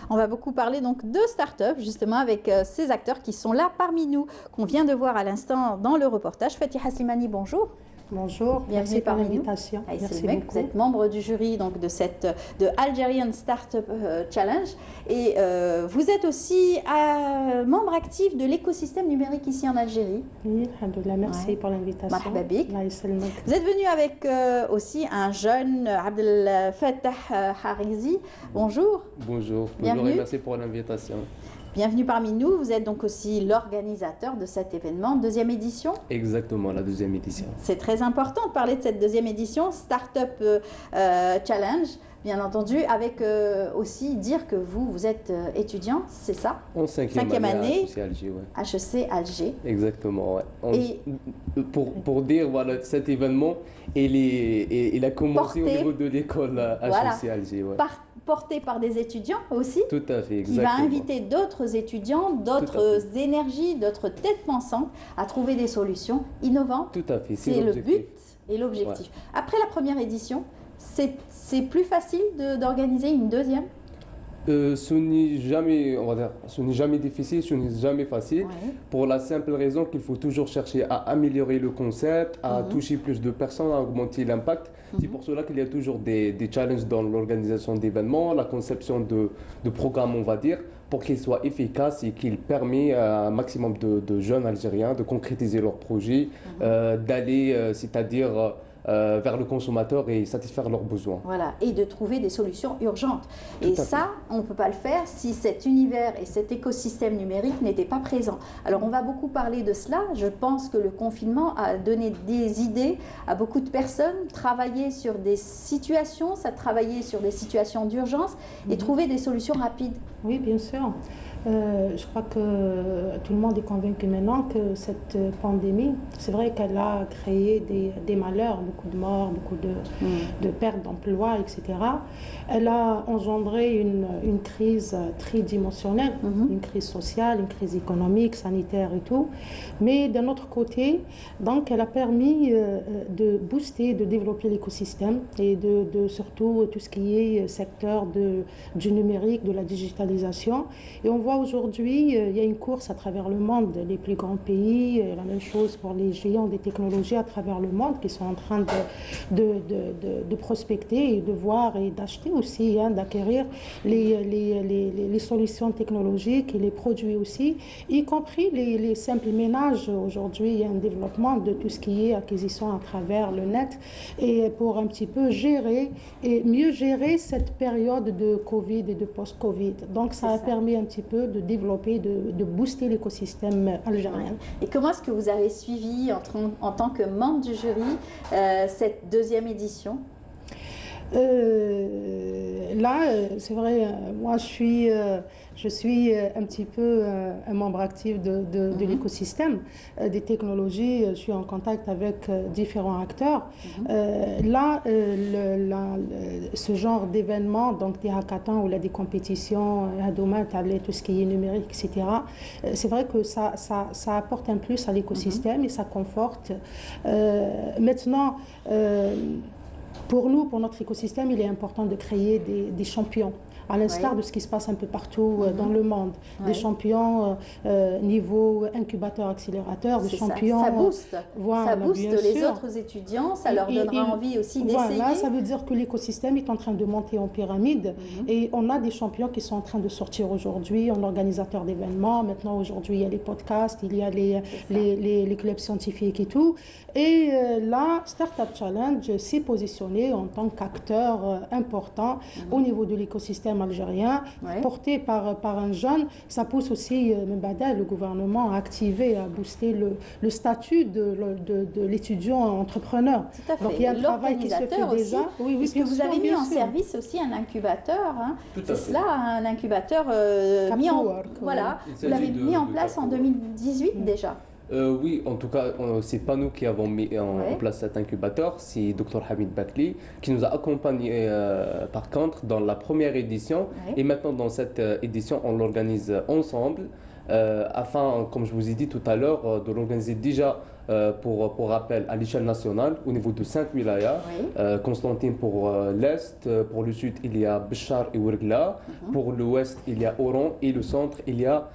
On va beaucoup parler donc de start-up, justement, avec ces acteurs qui sont là parmi nous, qu'on vient de voir à l'instant dans le reportage. Fatiha Slimani, bonjour. Bonjour, merci pour l'invitation. Merci beaucoup. Vous êtes membre du jury donc, de Algerian Startup Challenge et vous êtes aussi membre actif de l'écosystème numérique ici en Algérie. Oui, alhamdoulilah, merci pour l'invitation. Vous êtes venu avec aussi un jeune Abdel Fattah Harizi. Bonjour. Bonjour, bienvenue. Et merci pour l'invitation. Bienvenue parmi nous. Vous êtes donc aussi l'organisateur de cet événement, deuxième édition. Exactement, la deuxième édition. C'est très important de parler de cette deuxième édition, Startup Challenge, bien entendu, avec aussi dire que vous êtes étudiant, c'est ça? En cinquième année, HEC Alger. Ouais. HEC Alger. Exactement, ouais. Pour dire, voilà, cet événement, il a commencé au niveau de l'école HEC Alger. Ouais. Porté par des étudiants aussi, tout à fait, qui va inviter d'autres étudiants, d'autres énergies, d'autres têtes pensantes à trouver des solutions innovantes. Tout à fait, c'est le but et l'objectif. Ouais. Après la première édition, c'est plus facile d'organiser une deuxième? Ce n'est jamais, on va dire, ce n'est jamais difficile, ce n'est jamais facile, ouais. Pour la simple raison qu'il faut toujours chercher à améliorer le concept, à toucher plus de personnes, à augmenter l'impact. C'est pour cela qu'il y a toujours des challenges dans l'organisation d'événements, la conception de programmes, on va dire, pour qu'ils soient efficaces et qu'ils permettent à un maximum de jeunes Algériens de concrétiser leurs projets, d'aller, c'est-à-dire vers le consommateur et satisfaire leurs besoins. Voilà, et de trouver des solutions urgentes. Et ça, on ne peut pas le faire si cet univers et cet écosystème numérique n'étaient pas présents. Alors, on va beaucoup parler de cela. Je pense que le confinement a donné des idées à beaucoup de personnes, travailler sur des situations, ça travailler sur des situations d'urgence et trouver des solutions rapides. Oui, bien sûr. Je crois que tout le monde est convaincu maintenant que cette pandémie, c'est vrai qu'elle a créé des malheurs, beaucoup de morts, beaucoup de pertes d'emplois, etc. Elle a engendré une crise tridimensionnelle, une crise sociale, une crise économique, sanitaire et tout. Mais d'un autre côté, donc, elle a permis de booster, de développer l'écosystème et de surtout tout ce qui est secteur du numérique, de la digitalisation. Et on voit aujourd'hui, il y a une course à travers le monde, les plus grands pays, la même chose pour les géants des technologies à travers le monde qui sont en train de prospecter et de voir et d'acheter aussi, d'acquérir les solutions technologiques et les produits aussi, y compris les simples ménages. Aujourd'hui, il y a un développement de tout ce qui est acquisition à travers le net et pour un petit peu gérer et mieux gérer cette période de Covid et de post-Covid. Donc ça a permis un petit peu de développer, de booster l'écosystème algérien. Et comment est-ce que vous avez suivi en tant que membre du jury cette deuxième édition? Là, c'est vrai, moi je suis un petit peu un membre actif de l'écosystème des technologies. Je suis en contact avec différents acteurs. Là, ce genre d'événements, donc des hackathons ou là, des compétitions à domaine, tablette, tout ce qui est numérique, etc., c'est vrai que ça apporte un plus à l'écosystème et ça conforte. Maintenant, pour nous, pour notre écosystème, il est important de créer des champions, à l'instar de ce qui se passe un peu partout dans le monde. Des champions niveau incubateur, accélérateur, des champions... Ça booste, voilà, ça booste les autres étudiants, ça leur donnera envie aussi d'essayer. Voilà, ça veut dire que l'écosystème est en train de monter en pyramide et on a des champions qui sont en train de sortir aujourd'hui, en organisateur d'événements. Maintenant, aujourd'hui, il y a les podcasts, il y a les clubs scientifiques et tout. Et là, Startup Challenge s'est positionné en tant qu'acteur important au niveau de l'écosystème algérien, porté par un jeune. Ça pousse aussi le gouvernement à activer, à booster le statut de l'étudiant entrepreneur. Tout à fait. Donc il y a un travail qui se fait déjà. Oui, puisque vous avez mis en service aussi un incubateur. C'est cela, un incubateur vous l'avez mis en place en 2018 déjà. Oui, en tout cas, c'est pas nous qui avons mis en place cet incubateur, c'est Dr Hamid Bakli qui nous a accompagnés par contre dans la première édition et maintenant dans cette édition on l'organise ensemble afin, comme je vous ai dit tout à l'heure, de l'organiser déjà pour rappel à l'échelle nationale au niveau de 5 wilayas. Constantine pour l'Est, pour le Sud il y a Béchar et Ouergla, pour l'Ouest il y a Oran et le Centre il y a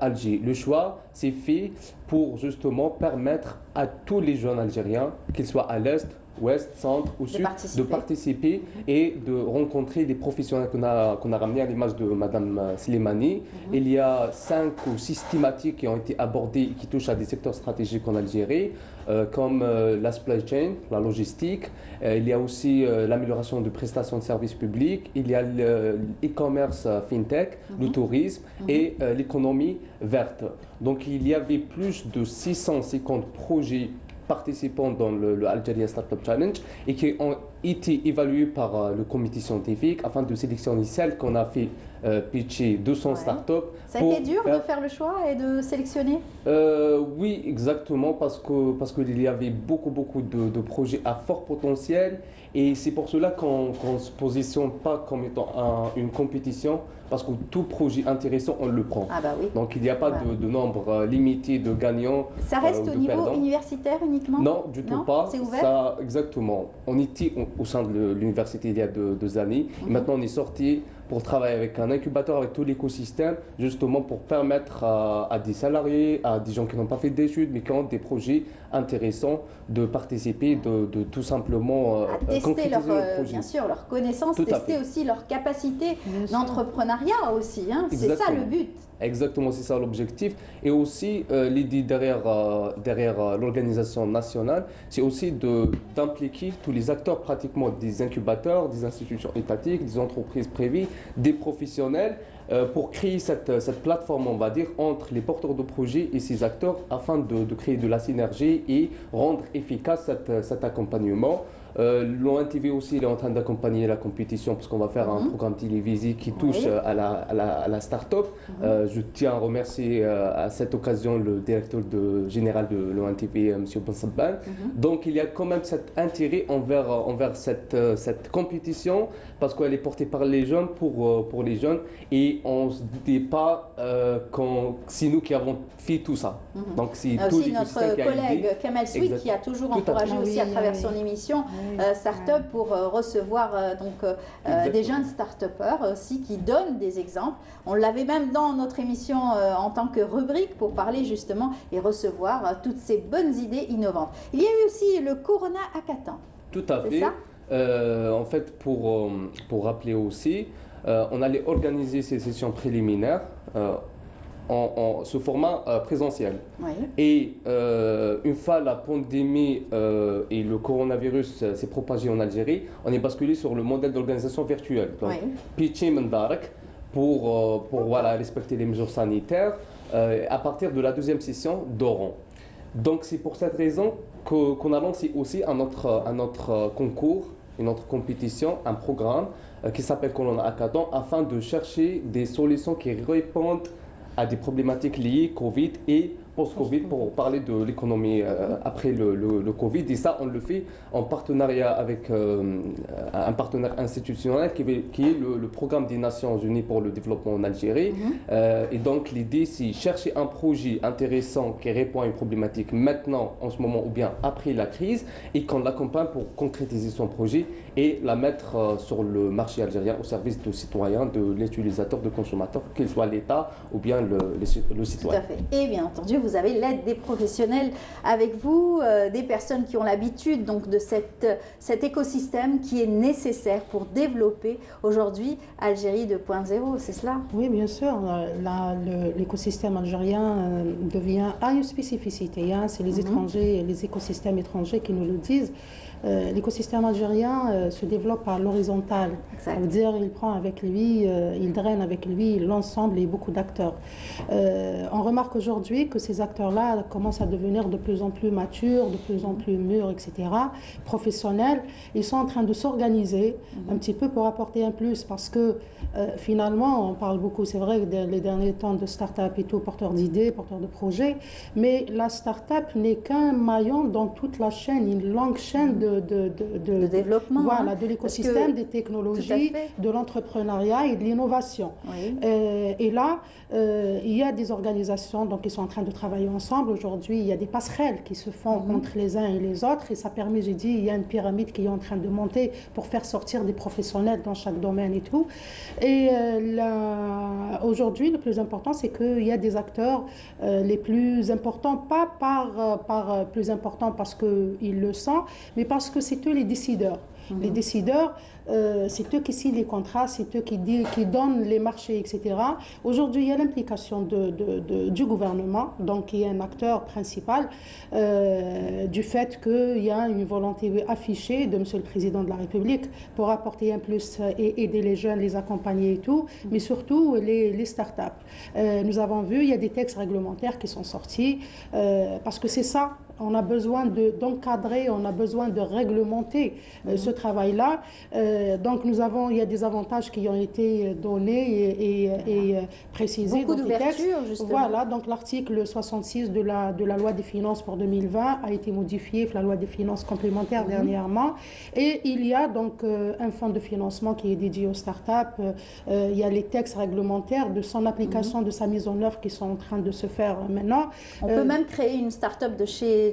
Alger. Le choix s'est fait pour justement permettre à tous les jeunes Algériens, qu'ils soient à l'Est, Ouest, Centre ou Sud, de participer et de rencontrer les professionnels qu'on a ramenés à l'image de Madame Slimani. Il y a 5 ou 6 thématiques qui ont été abordées et qui touchent à des secteurs stratégiques en Algérie, comme la supply chain, la logistique. Il y a aussi l'amélioration de prestations de services publics. Il y a l'e-commerce fintech, le tourisme et l'économie verte. Donc il y avait plus de 650 projets participants dans le Algeria Startup Challenge et qui ont été évalués par le comité scientifique afin de sélectionner celles qu'on a fait pitcher 200 startups. Ça a été dur de faire le choix et de sélectionner? Oui, exactement, parce qu'il y avait beaucoup de projets à fort potentiel et c'est pour cela qu'on ne se positionne pas comme étant une compétition, parce que tout projet intéressant, on le prend. Ah bah oui. Donc il n'y a pas de nombre limité de gagnants. Ça reste au niveau universitaire uniquement? Non, du tout pas. C'est ouvert? Ça, exactement. On était au sein de l'université il y a 2 années. Et maintenant, on est sorti pour travailler avec un incubateur, avec tout l'écosystème, justement pour permettre à des salariés, à des gens qui n'ont pas fait d'études, mais qui ont des projets intéressants, de participer, de tout simplement tester bien sûr, leur connaissance, tester aussi leur capacité d'entrepreneuriat aussi. Hein. C'est ça le but. Exactement, c'est ça l'objectif. Et aussi, l'idée derrière l'organisation nationale, c'est aussi d'impliquer tous les acteurs, pratiquement des incubateurs, des institutions étatiques, des entreprises privées, des professionnels, pour créer cette plateforme, on va dire, entre les porteurs de projets et ces acteurs, afin de créer de la synergie et rendre efficace cet accompagnement. L'ONTV aussi, il est en train d'accompagner la compétition parce qu'on va faire un programme télévisé qui touche à la start-up. Je tiens à remercier à cette occasion le directeur général de l'ONTV, M. Bensabban. Donc il y a quand même cet intérêt envers cette compétition parce qu'elle est portée par les jeunes pour les jeunes et on ne se dit pas c'est nous qui avons fait tout ça. Donc c'est tout aussi notre collègue Kamel Sweet qui a toujours encouragé aussi à travers son émission Startup pour recevoir des jeunes start-upers aussi qui donnent des exemples. On l'avait même dans notre émission en tant que rubrique pour parler justement et recevoir toutes ces bonnes idées innovantes. Il y a eu aussi le Corona Hackathon. Tout à fait. Ça en fait, pour rappeler aussi, on allait organiser ces sessions préliminaires sous format présentiel. Oui. Et une fois la pandémie et le coronavirus s'est propagé en Algérie, on est basculé sur le modèle d'organisation virtuelle. Donc, pitché Mendarek pour respecter les mesures sanitaires à partir de la deuxième session d'Oran. Donc c'est pour cette raison qu'on a lancé aussi un autre concours, une autre compétition, un programme qui s'appelle Corona Hackathon afin de chercher des solutions qui répondent à des problématiques liées Covid et post-Covid pour parler de l'économie après le Covid. Et ça, on le fait en partenariat avec un partenaire institutionnel qui est le programme des Nations Unies pour le développement en Algérie. Et donc, l'idée, c'est chercher un projet intéressant qui répond à une problématique maintenant, en ce moment, ou bien après la crise, et qu'on l'accompagne pour concrétiser son projet et la mettre sur le marché algérien au service de citoyens, de l'utilisateur, de consommateur, qu'il soit l'État ou bien le citoyen. Tout à fait. Et bien entendu, vous avez l'aide des professionnels avec vous, des personnes qui ont l'habitude donc de cet écosystème qui est nécessaire pour développer aujourd'hui Algérie 2.0, c'est cela? Oui, bien sûr. L'écosystème algérien a une spécificité. C'est les étrangers, les écosystèmes étrangers qui nous le disent. L'écosystème algérien se développe à l'horizontale. Ça veut dire qu'il prend avec lui, il draine avec lui l'ensemble et beaucoup d'acteurs. On remarque aujourd'hui que ces acteurs-là commencent à devenir de plus en plus matures, de plus en plus mûrs, etc., professionnels. Ils sont en train de s'organiser un petit peu pour apporter un plus parce que finalement, on parle beaucoup, c'est vrai, les derniers temps de start-up et tout, porteurs d'idées, porteurs de projets, mais la start-up n'est qu'un maillon dans toute la chaîne, une longue chaîne de développement, de l'écosystème, des technologies, de l'entrepreneuriat et de l'innovation. Oui. Et là, il y a des organisations qui sont en train de travailler ensemble. Aujourd'hui, il y a des passerelles qui se font entre les uns et les autres et ça permet, j'ai dit, il y a une pyramide qui est en train de monter pour faire sortir des professionnels dans chaque domaine et tout. Et aujourd'hui, le plus important, c'est qu'il y a des acteurs les plus importants, pas par plus importants parce qu'ils le sont, mais parce que c'est eux les décideurs. Les décideurs, c'est eux qui signent les contrats, c'est eux qui donnent les marchés, etc. Aujourd'hui, il y a l'implication du gouvernement, donc qui est un acteur principal, du fait qu'il y a une volonté affichée de M. le Président de la République pour apporter un plus et aider les jeunes, les accompagner et tout, mais surtout les start-up. Nous avons vu, il y a des textes réglementaires qui sont sortis, parce que c'est ça. On a besoin d'encadrer, on a besoin de réglementer ce travail-là. Donc il y a des avantages qui ont été donnés et précisés. Beaucoup d'ouverture, justement. Voilà, donc l'article 66 de la loi des finances pour 2020 a été modifié, la loi des finances complémentaires dernièrement. Et il y a donc un fonds de financement qui est dédié aux startups. Il y a les textes réglementaires de son application, de sa mise en œuvre qui sont en train de se faire maintenant. On peut même créer une start-up de chez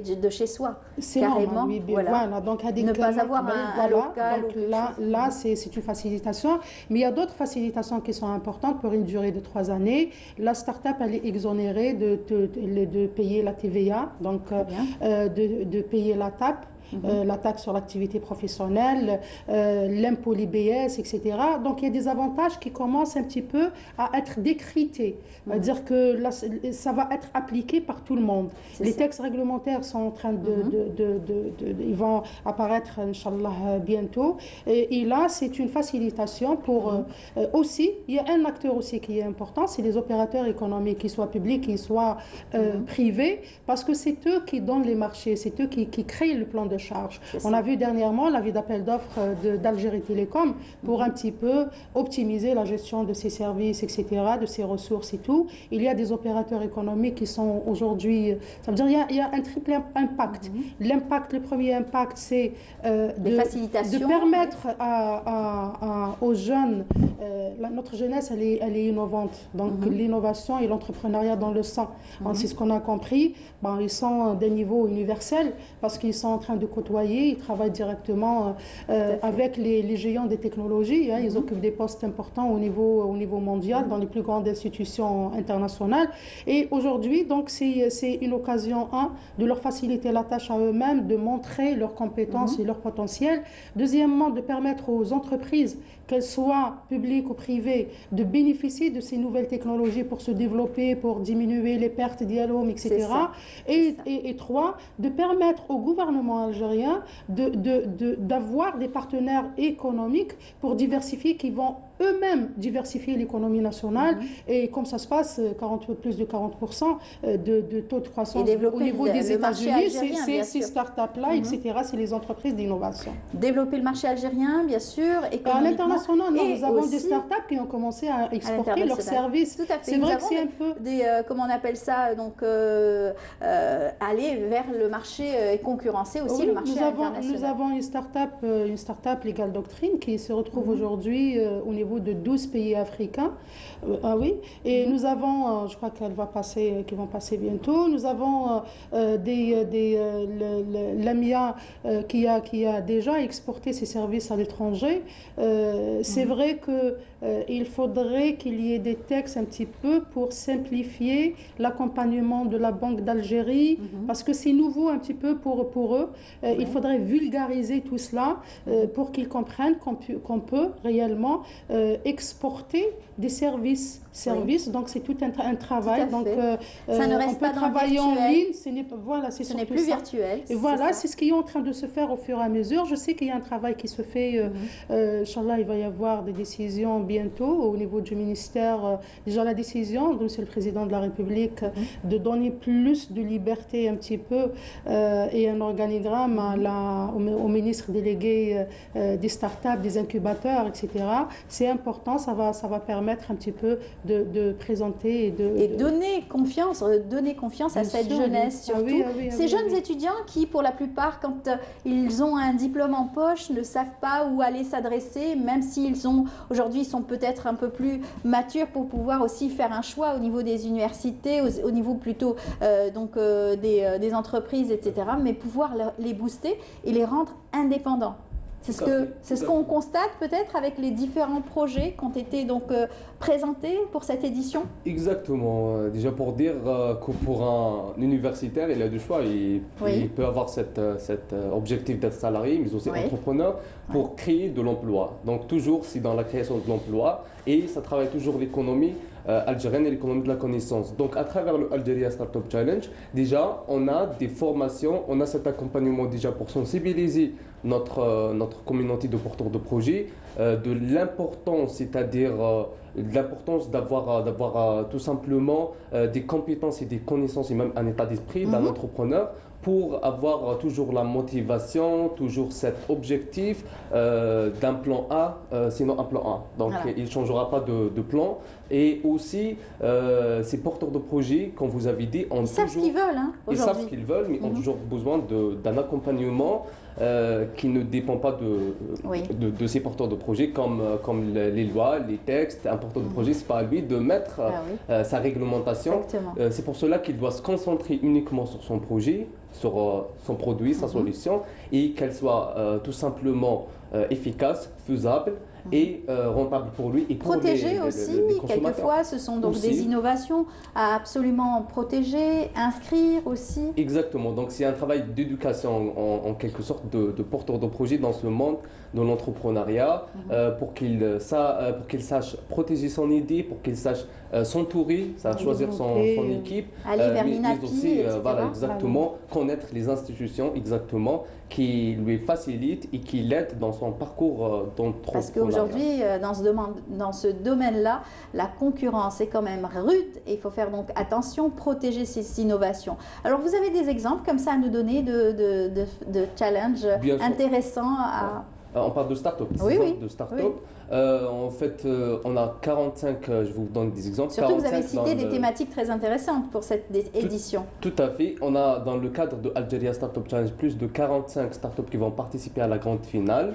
soi, carrément. Oui, voilà. Donc, ne pas avoir un local. Donc là c'est une facilitation. Mais il y a d'autres facilitations qui sont importantes pour une durée de 3 années. La start-up, elle est exonérée de payer la TVA, donc de payer la TAP. La taxe sur l'activité professionnelle, l'impôt l'IBS, etc. Donc il y a des avantages qui commencent un petit peu à être décryptés. C'est-à-dire que là, ça va être appliqué par tout le monde. Les textes réglementaires sont en train ils vont apparaître, Inch'Allah, bientôt. Et là, c'est une facilitation pour aussi, il y a un acteur aussi qui est important, c'est les opérateurs économiques, qu'ils soient publics, qu'ils soient privés, parce que c'est eux qui donnent les marchés, c'est eux qui créent le plan de charge. On a vu dernièrement l'avis d'appel d'offres d'Algérie Télécom pour un petit peu optimiser la gestion de ses services, etc., de ses ressources et tout. Il y a des opérateurs économiques qui sont aujourd'hui... Ça veut dire qu'il y a un triple impact. L'impact, le premier impact, c'est de permettre aux jeunes... notre jeunesse, elle est innovante. Donc l'innovation et l'entrepreneuriat dans le sang. C'est ce qu'on a compris. Bon, ils sont des niveaux universels parce qu'ils sont en train de côtoyer, ils travaillent directement avec les géants des technologies. Ils occupent des postes importants au niveau mondial, dans les plus grandes institutions internationales. Et aujourd'hui, donc, c'est une occasion, de leur faciliter la tâche à eux-mêmes, de montrer leurs compétences et leur potentiel. Deuxièmement, de permettre aux entreprises, qu'elles soient publiques ou privées, de bénéficier de ces nouvelles technologies pour se développer, pour diminuer les pertes d'IALOM, etc. Et trois, de permettre au gouvernement algérien d'avoir des partenaires économiques pour diversifier, qui vont eux-mêmes diversifier l'économie nationale. Et comme ça se passe, plus de 40% de taux de croissance au niveau des États-Unis, c'est ces startups-là, etc., c'est les entreprises d'innovation. Développer le marché algérien, bien sûr, à l'international, nous avons des startups qui ont commencé à exporter leurs services. Tout à fait. C'est vrai que c'est un peu... comment on appelle ça, donc, aller vers le marché et concurrencer aussi le marché international. Nous avons une start-up Legal Doctrine qui se retrouve aujourd'hui au niveau de 12 pays africains. Et nous avons, je crois qu'ils vont passer bientôt, nous avons l'AMIA qui a déjà exporté ses services à l'étranger. C'est vrai qu'il faudrait qu'il y ait des textes un petit peu pour simplifier l'accompagnement de la Banque d'Algérie, parce que c'est nouveau un petit peu pour eux. Il faudrait vulgariser tout cela pour qu'ils comprennent qu'on peut réellement exporter des services. Donc c'est tout un travail. Donc ça ne reste on peut travailler en ligne. Ce n'est plus virtuel. Et voilà, c'est ce qui est en train de se faire au fur et à mesure. Je sais qu'il y a un travail qui se fait. Inch'Allah, il va y avoir des décisions bientôt au niveau du ministère. Déjà la décision de Monsieur le Président de la République de donner plus de liberté un petit peu et un organigramme au ministre délégué des startups, des incubateurs, etc. C'est important, ça va permettre un petit peu de présenter et donner confiance à cette jeunesse, surtout ces jeunes étudiants qui, pour la plupart, quand ils ont un diplôme en poche, ne savent pas où aller s'adresser, même s'ils sont peut-être un peu plus matures pour pouvoir aussi faire un choix au niveau des universités, au niveau plutôt des entreprises, etc., mais pouvoir les booster et les rendre indépendants. C'est ce qu'on constate peut-être avec les différents projets qui ont été donc présentés pour cette édition. Exactement. Déjà pour dire que pour un universitaire, il a du choix. Il peut avoir cet objectif d'être salarié, mais aussi entrepreneur pour créer de l'emploi. Donc toujours, c'est dans la création de l'emploi et ça travaille toujours l'économie algérienne et l'économie de la connaissance. Donc à travers le Algeria Startup Challenge, déjà on a des formations, on a cet accompagnement déjà pour sensibiliser notre communauté de porteurs de projets, de l'importance, c'est-à-dire de l'importance d'avoir tout simplement des compétences et des connaissances et même un état d'esprit d'un entrepreneur pour avoir toujours la motivation, toujours cet objectif d'un plan A, sinon un plan A. Donc il ne changera pas de plan. Et aussi, ces porteurs de projets, comme vous avez dit, ils savent ce qu'ils veulent ils savent ce qu'ils veulent, mais ont toujours besoin d'un accompagnement qui ne dépend pas de ces porteurs de projets, comme les lois, les textes. Un porteur de projet, ce n'est pas à lui de mettre sa réglementation. C'est pour cela qu'il doit se concentrer uniquement sur son projet, sur son produit, sa solution, et qu'elle soit tout simplement efficace, faisable et rentable pour lui et pour protéger aussi, quelquefois, ce sont donc des innovations à absolument protéger, inscrire aussi. Exactement, donc c'est un travail d'éducation en quelque sorte de porteur de projet dans ce monde de l'entrepreneuriat pour qu'il sache protéger son idée, pour qu'il sache s'entourer, choisir son équipe, mais aussi voilà, exactement, connaître les institutions exactement qui lui facilitent et qui l'aident dans son parcours d'entrepreneuriat. Parce qu'aujourd'hui, dans ce domaine-là, la concurrence est quand même rude et il faut faire donc attention, protéger ces innovations. Alors vous avez des exemples comme ça à nous donner de challenges intéressants à... On parle de start-up, de start-up. Oui. En fait, on a 45, je vous donne des exemples. Surtout que vous avez cité des thématiques très intéressantes pour cette édition. Tout à fait. On a, dans le cadre de Algeria Startup Challenge, plus de 45 startups qui vont participer à la grande finale,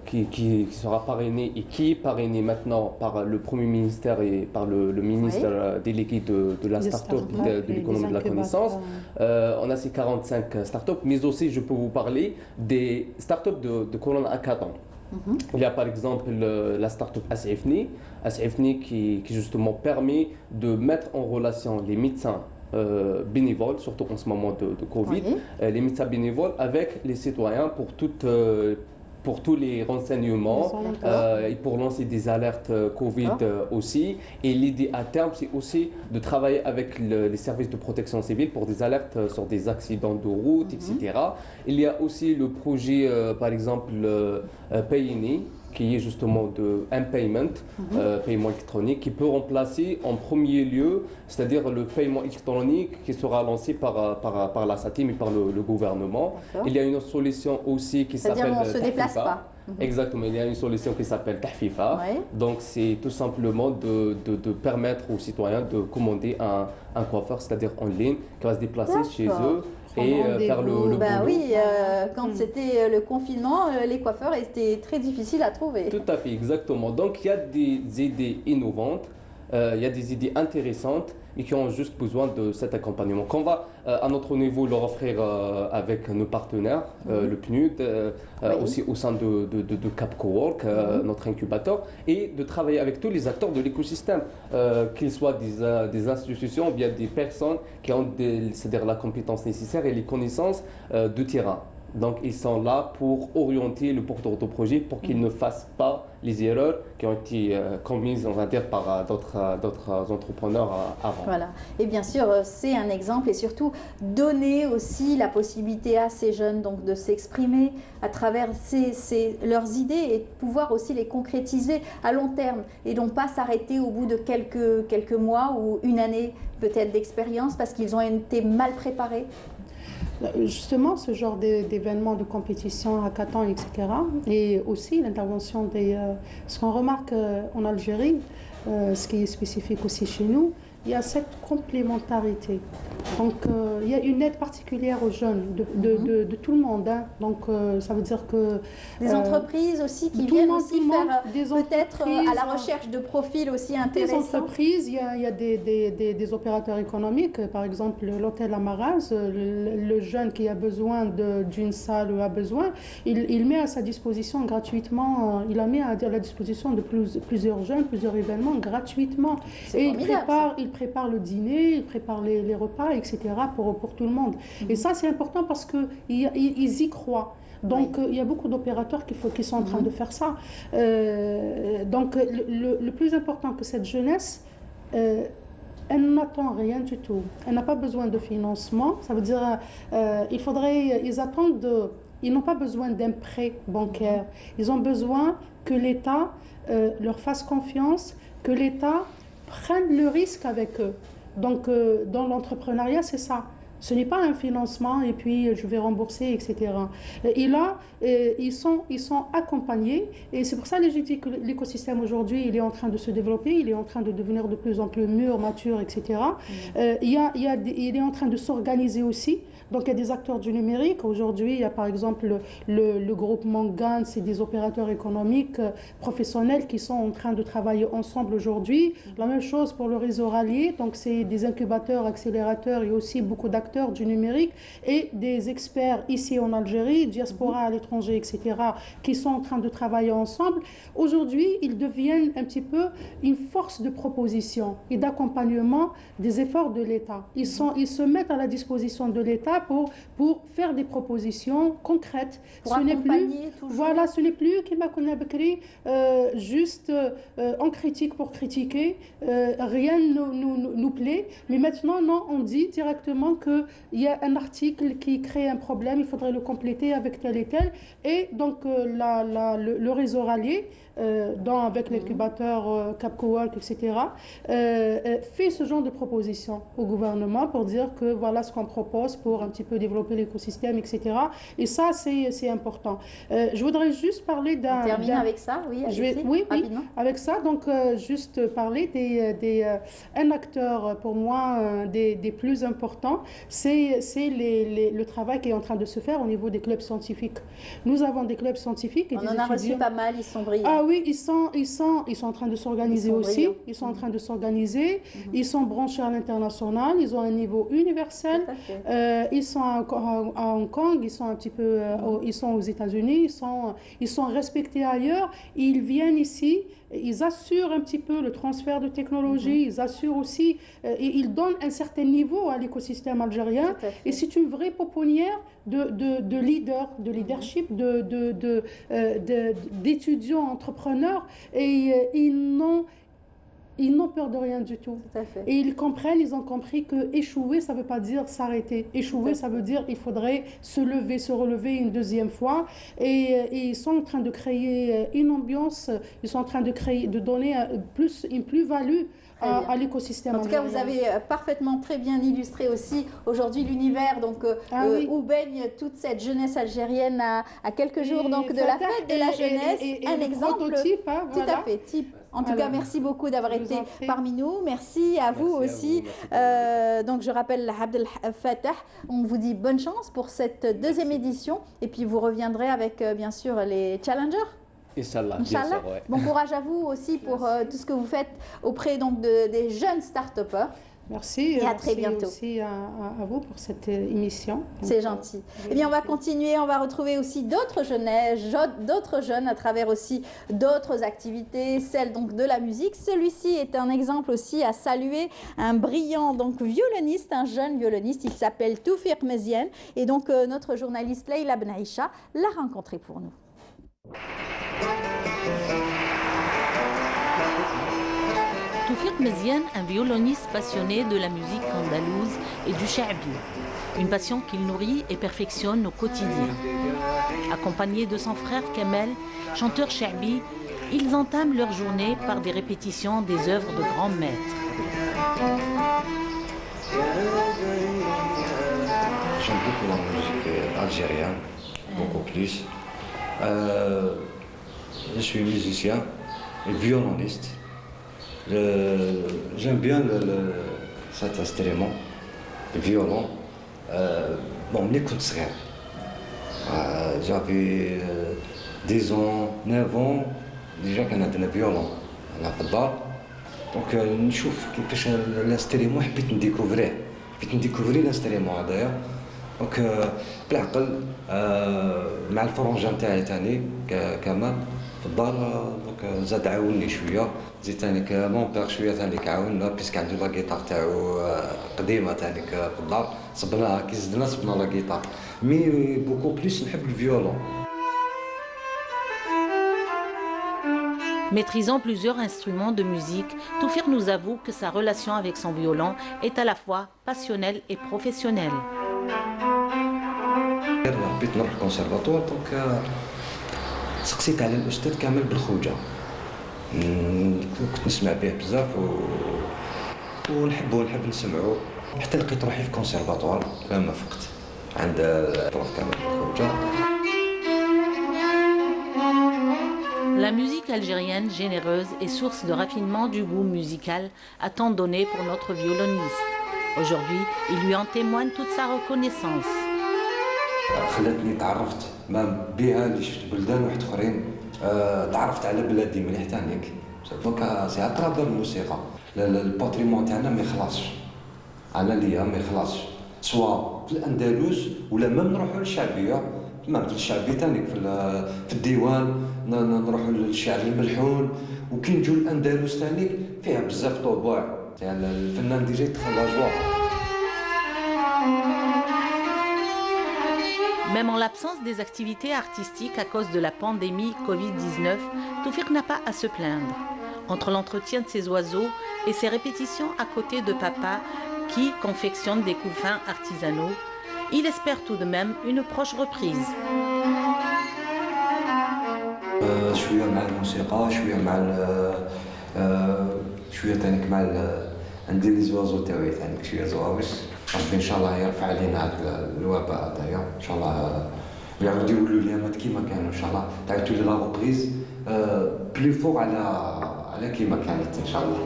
qui sera parrainée et qui est parrainée maintenant par le Premier ministère et par le ministre délégué de la startup, de l'économie de la connaissance. On a ces 45 startups, mais aussi je peux vous parler des startups de Corona Hackathon. Il y a par exemple la start-up As'ifni qui justement permet de mettre en relation les médecins bénévoles, surtout en ce moment de Covid, les médecins bénévoles avec les citoyens pour tous les renseignements et pour lancer des alertes Covid aussi. Et l'idée à terme, c'est aussi de travailler avec les services de protection civile pour des alertes sur des accidents de route, etc. Il y a aussi le projet, par exemple, Payini, qui est justement un paiement électronique, qui peut remplacer en premier lieu, c'est-à-dire le paiement électronique qui sera lancé par la SATIM et par le gouvernement. Il y a une autre solution aussi qui s'appelle C'est-à-dire on ne se déplace pas. Exactement, il y a une solution qui s'appelle Tahfifa. Donc c'est tout simplement de permettre aux citoyens de commander un coiffeur, c'est-à-dire en ligne, qui va se déplacer chez eux et faire le boulot. Oui, quand c'était le confinement, les coiffeurs étaient très difficiles à trouver. Tout à fait, exactement. Donc il y a des idées innovantes, il y a des idées intéressantes et qui ont juste besoin de cet accompagnement qu'on va à notre niveau leur offrir avec nos partenaires, le PNUD, aussi au sein de Cap Cowork, notre incubateur, et de travailler avec tous les acteurs de l'écosystème, qu'ils soient des institutions ou bien des personnes qui ont c'est-à-dire la compétence nécessaire et les connaissances de terrain. Donc ils sont là pour orienter le porteur de projet pour qu'il ne fasse pas les erreurs qui ont été commises, on va dire, par d'autres entrepreneurs avant. Voilà. Et bien sûr, c'est un exemple et surtout donner aussi la possibilité à ces jeunes donc, de s'exprimer à travers leurs idées et de pouvoir aussi les concrétiser à long terme et donc pas s'arrêter au bout de quelques mois ou une année peut-être d'expérience parce qu'ils ont été mal préparés. Justement, ce genre d'événements, de compétition, hackathon, etc. Et aussi l'intervention ce qu'on remarque en Algérie, ce qui est spécifique aussi chez nous, il y a cette complémentarité. Donc, il y a une aide particulière aux jeunes, de tout le monde. Hein. Donc, ça veut dire que... Des entreprises aussi qui viennent aussi faire peut-être à la recherche de profils aussi intéressants. Des entreprises, il y a des opérateurs économiques. Par exemple, l'hôtel Amaraz, le jeune qui a besoin d'une salle ou a besoin, il met à sa disposition gratuitement, il a mis à la disposition de plusieurs jeunes, plusieurs événements gratuitement. Et il prépare le dîner, il prépare les repas, etc. pour tout le monde. Et ça, c'est important parce qu'ils y croient. Donc, il y a beaucoup d'opérateurs qui sont en train de faire ça. Donc, le plus important que cette jeunesse, elle n'attend rien du tout. Elle n'a pas besoin de financement. Ça veut dire, ils n'ont pas besoin d'un prêt bancaire. Ils ont besoin que l'État leur fasse confiance, que l'État prennent le risque avec eux. Donc, dans l'entrepreneuriat, c'est ça. Ce n'est pas un financement et puis je vais rembourser, etc. Et là, ils sont accompagnés et c'est pour ça que j'ai dit que l'écosystème aujourd'hui, il est en train de se développer, il est en train de devenir de plus en plus mûr, mature, etc. Il est en train de s'organiser aussi. Donc, il y a des acteurs du numérique. Aujourd'hui, il y a par exemple le groupement GAN, c'est des opérateurs économiques professionnels qui sont en train de travailler ensemble aujourd'hui. La même chose pour le réseau rallié. Donc, c'est des incubateurs, accélérateurs et aussi beaucoup d'acteurs acteurs du numérique et des experts ici en Algérie, diaspora à l'étranger, etc., qui sont en train de travailler ensemble. Aujourd'hui, ils deviennent un petit peu une force de proposition et d'accompagnement des efforts de l'État. Ils se mettent à la disposition de l'État pour faire des propositions concrètes. Pour accompagner toujours. Voilà, ce n'est plus Kima Kouna Bekri, juste en critique pour critiquer, rien ne nous plaît, mais maintenant, non, on dit directement qu'il y a un article qui crée un problème, il faudrait le compléter avec tel et tel, et donc le réseau rallié, avec l'incubateur Capcowork, etc., fait ce genre de propositions au gouvernement pour dire que voilà ce qu'on propose pour un petit peu développer l'écosystème, etc. Et ça, c'est important. Je voudrais juste parler d'un... On termine avec ça, oui, oui, avec ça. Donc, juste parler un acteur, pour moi, des plus importants, c'est le travail qui est en train de se faire au niveau des clubs scientifiques. Nous avons des clubs scientifiques et on en a reçu pas mal, ils sont brillants. Ah oui, ils sont en train de s'organiser aussi. Ils sont en train de s'organiser. Ils sont branchés à l'international. Ils ont un niveau universel. Ils sont à Hong Kong. Ils sont un petit peu, ils sont aux États-Unis. Ils sont respectés ailleurs. Ils viennent ici. Ils assurent un petit peu le transfert de technologie. Ils assurent aussi, et ils donnent un certain niveau à l'écosystème algérien. Et c'est une vraie pouponnière de leaders, de leadership, d'étudiants entrepreneurs. Et ils n'ont peur de rien du tout. Et ils comprennent, ils ont compris que échouer, ça ne veut pas dire s'arrêter. Échouer, ça veut dire qu'il faudrait se lever, se relever une deuxième fois. Et ils sont en train de créer une ambiance, ils sont en train de donner une plus-value à l'écosystème. En tout cas, vous avez parfaitement très bien illustré aussi aujourd'hui l'univers où baigne toute cette jeunesse algérienne à quelques jours donc, de la fête de la jeunesse. Un exemple. Tout à fait, type. En tout cas, merci beaucoup d'avoir été parmi nous. Merci à vous aussi. Donc, je rappelle Abdel Fattah. On vous dit bonne chance pour cette deuxième édition. Et puis, vous reviendrez avec, bien sûr, les challengers. Inch'Allah. Ouais. Bon courage à vous aussi pour tout ce que vous faites auprès donc, des jeunes start-upers. Merci. Et à très bientôt. Merci à vous pour cette émission. C'est gentil. Eh bien, on va continuer. On va retrouver aussi d'autres jeunes à travers aussi d'autres activités, celle donc de la musique. Celui-ci est un exemple aussi à saluer, un brillant donc violoniste, un jeune violoniste. Il s'appelle Toufir Meziane et donc notre journaliste Leïla Benaïcha l'a rencontré pour nous. Toufir Meziane, un violoniste passionné de la musique andalouse et du cha'bi, une passion qu'il nourrit et perfectionne au quotidien. Accompagné de son frère Kamel, chanteur cha'bi, ils entament leur journée par des répétitions des œuvres de grands maîtres. J'aime beaucoup la musique algérienne, beaucoup plus. Je suis musicien et violoniste. J'aime bien cet instrument, le violon. Bon, mais quand j'avais 10 ans, 9 ans, déjà كان عندنا violon أنا في الدار. دونك نشوف كيفاش الانسترومون حبيت نديكوفري الانسترومون هذايا. دونك بالعقل مع الفرونجان تاعي تاني كمال في الدار دونك زاد عاوني شويه زيد تاني مون بيغ شويه تاني عاوننا بيسك عنده لا كيتار تاعو قديمه تاني في الدار صبناها كي زدنا صبنا لا كيتار مي بوكو بليس نحب الفيولون. Maîtrisant plusieurs instruments de musique, Toufir nous avoue que sa relation avec son violon est à la fois passionnelle et professionnelle. حبيت نروح الكونسيرفاتوار دونك سقسيت على الاستاذ كامل بالخوجه كنت نسمع به بزاف ونحب نسمعو حتى لقيت روحي في الكونسيرفاتوار لما فقت عند البروف كامل بالخوجه. La musique algérienne généreuse est source de raffinement du goût musical à tant donné pour notre violoniste. Aujourd'hui, il lui en témoigne toute sa reconnaissance. خلتني تعرفت بها اللي شفت بلدان واحد اخرين تعرفت على بلادي مليح تانيك دونك سي اترافير الموسيقى الباتريمون تاعنا ما يخلصش انا ليا ما يخلصش سواء في الاندلس ولا ما نروحوا للشعبيه كما مثل الشعبيه ثاني في الديوان نروحوا للشعر الملحون وكي نجوا الاندلس ثاني فيها بزاف طباع يعني الفنان ديجا يدخل لا جوا. Même en l'absence des activités artistiques à cause de la pandémie Covid-19, Tawfiq n'a pas à se plaindre. Entre l'entretien de ses oiseaux et ses répétitions à côté de papa qui confectionne des couffins artisanaux, il espère tout de même une proche reprise. شويه مع الموسيقى شويه ثاني مع ندير لي زوازو تاعي ثاني شويه زواوش ربي ان شاء الله يرفع علينا هذا الوباء هذايا ان شاء الله ويعاودوا يولوا اليامات كيما كانوا ان شاء الله تعيطوا لي لا ريبريز بلو فور على كيما كانت ان شاء الله.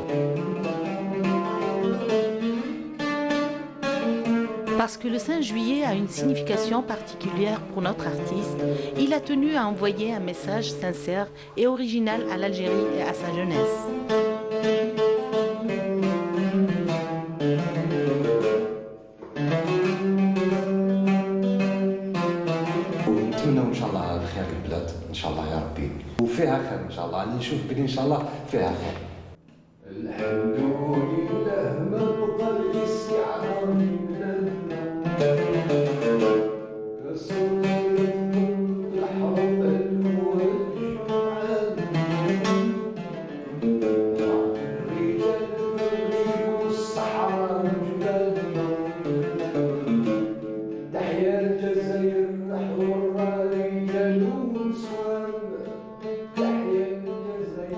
Parce que le 5 juillet a une signification particulière pour notre artiste, il a tenu à envoyer un message sincère et original à l'Algérie et à sa jeunesse. ونتمنوا ان شاء الله الخير للبلاد ان شاء الله يا ربي وفيها خير ان شاء الله راني نشوف بلي ان شاء الله فيها خير. الحمد لله ما بقى الاستعاره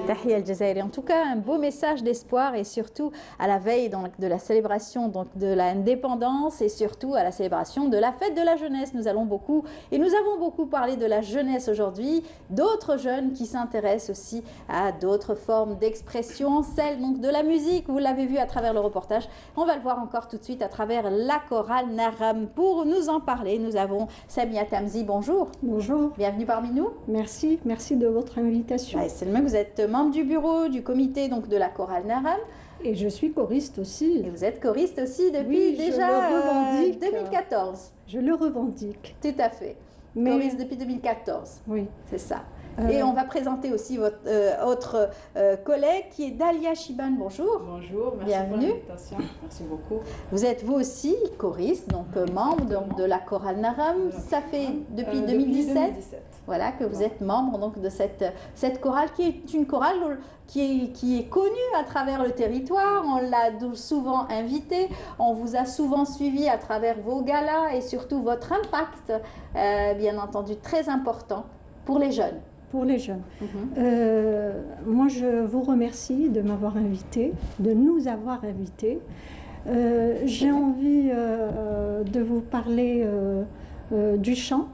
Tahia al-Jazairi. En tout cas, un beau message d'espoir et surtout à la veille donc, de la célébration donc, de l'indépendance et surtout à la célébration de la fête de la jeunesse. Nous avons beaucoup parlé de la jeunesse aujourd'hui, d'autres jeunes qui s'intéressent aussi à d'autres formes d'expression, celle donc de la musique. Vous l'avez vu à travers le reportage. On va le voir encore tout de suite à travers la chorale Naram. Pour nous en parler, nous avons Samia Tamzi. Bonjour. Bonjour. Bienvenue parmi nous. Merci de votre invitation. C'est le même, vous êtes membre du bureau, du comité donc, de la chorale Naram. Et je suis choriste aussi. Et vous êtes choriste aussi depuis déjà 2014. Je le revendique. Tout à fait. Mais... Choriste depuis 2014. Oui. C'est ça. Et on va présenter aussi votre autre collègue qui est Dalia Chiban. Bonjour. Bonjour, merci Bienvenue. pour l'invitation. Merci beaucoup. Vous êtes vous aussi choriste, donc membre donc, de la chorale Naram. Ça fait depuis 2017. Voilà, que vous êtes membre donc, de cette chorale qui est une chorale qui est connue à travers le territoire. On l'a souvent invitée, on vous a souvent suivi à travers vos galas et surtout votre impact, bien entendu, très important pour les jeunes. Pour les jeunes. Moi, je vous remercie de m'avoir invité, de nous avoir invités. J'ai envie de vous parler du chant.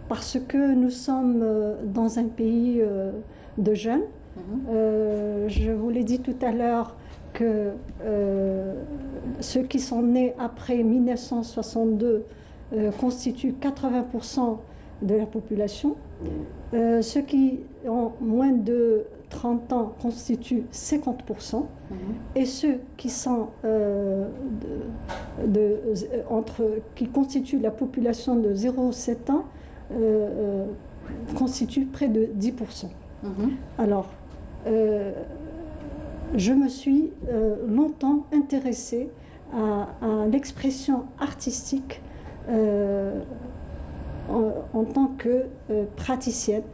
Parce que nous sommes dans un pays de jeunes. Je vous l'ai dit tout à l'heure que ceux qui sont nés après 1962 constituent 80% de la population. Ceux qui ont moins de 30 ans constituent 50%. Et ceux qui sont qui constituent la population de 0,7 ans constituent près de 10%. Alors, je me suis longtemps intéressée à l'expression artistique en tant que praticienne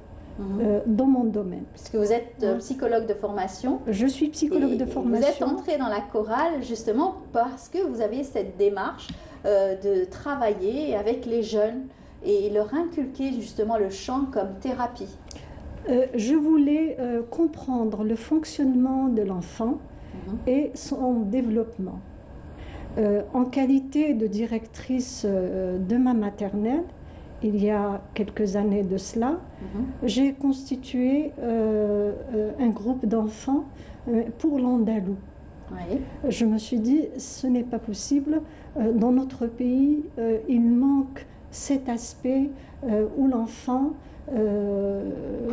dans mon domaine. Puisque vous êtes psychologue de formation. Je suis psychologue de formation. Vous êtes entrée dans la chorale justement parce que vous avez cette démarche de travailler avec les jeunes et leur inculquer justement le chant comme thérapie. Je voulais comprendre le fonctionnement de l'enfant et son développement. En qualité de directrice de ma maternelle, il y a quelques années de cela, j'ai constitué un groupe d'enfants pour l'andalou. Oui. Je me suis dit, ce n'est pas possible. Dans notre pays, il manque cet aspect où l'enfant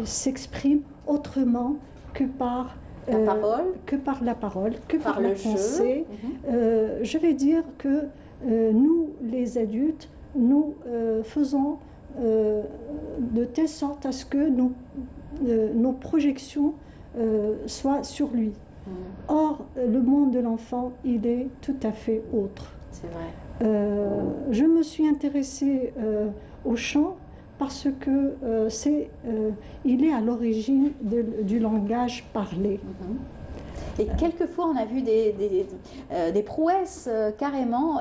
s'exprime autrement que par que par la parole, que par le la jeu. pensée. Je vais dire que nous, les adultes, nous faisons de telle sorte à ce que nos projections soient sur lui. Or, le monde de l'enfant, il est tout à fait autre. C'est vrai. Je me suis intéressée au chant parce que il est à l'origine du langage parlé. Et quelquefois, on a vu des prouesses carrément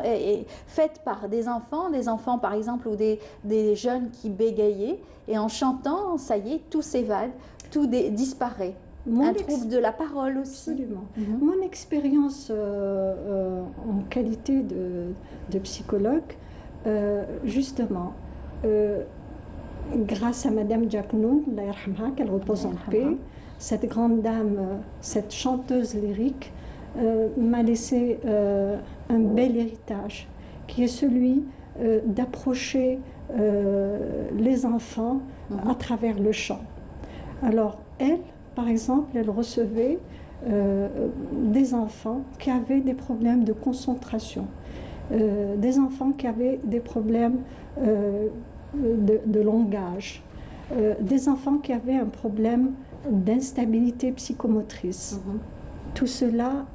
faites par des enfants par exemple, ou des jeunes qui bégayaient, et en chantant, ça y est, tout s'évade, tout disparaît. Un trouble de la parole aussi. Absolument. Mon expérience en qualité de psychologue, justement, grâce à Madame Jaknoun, qu'elle repose en paix, cette grande dame, cette chanteuse lyrique, m'a laissé un bel héritage, qui est celui d'approcher les enfants à travers le chant. Alors, elle, par exemple, elle recevait des enfants qui avaient des problèmes de concentration, des enfants qui avaient des problèmes de langage, des enfants qui avaient un problème d'instabilité psychomotrice. Tout cela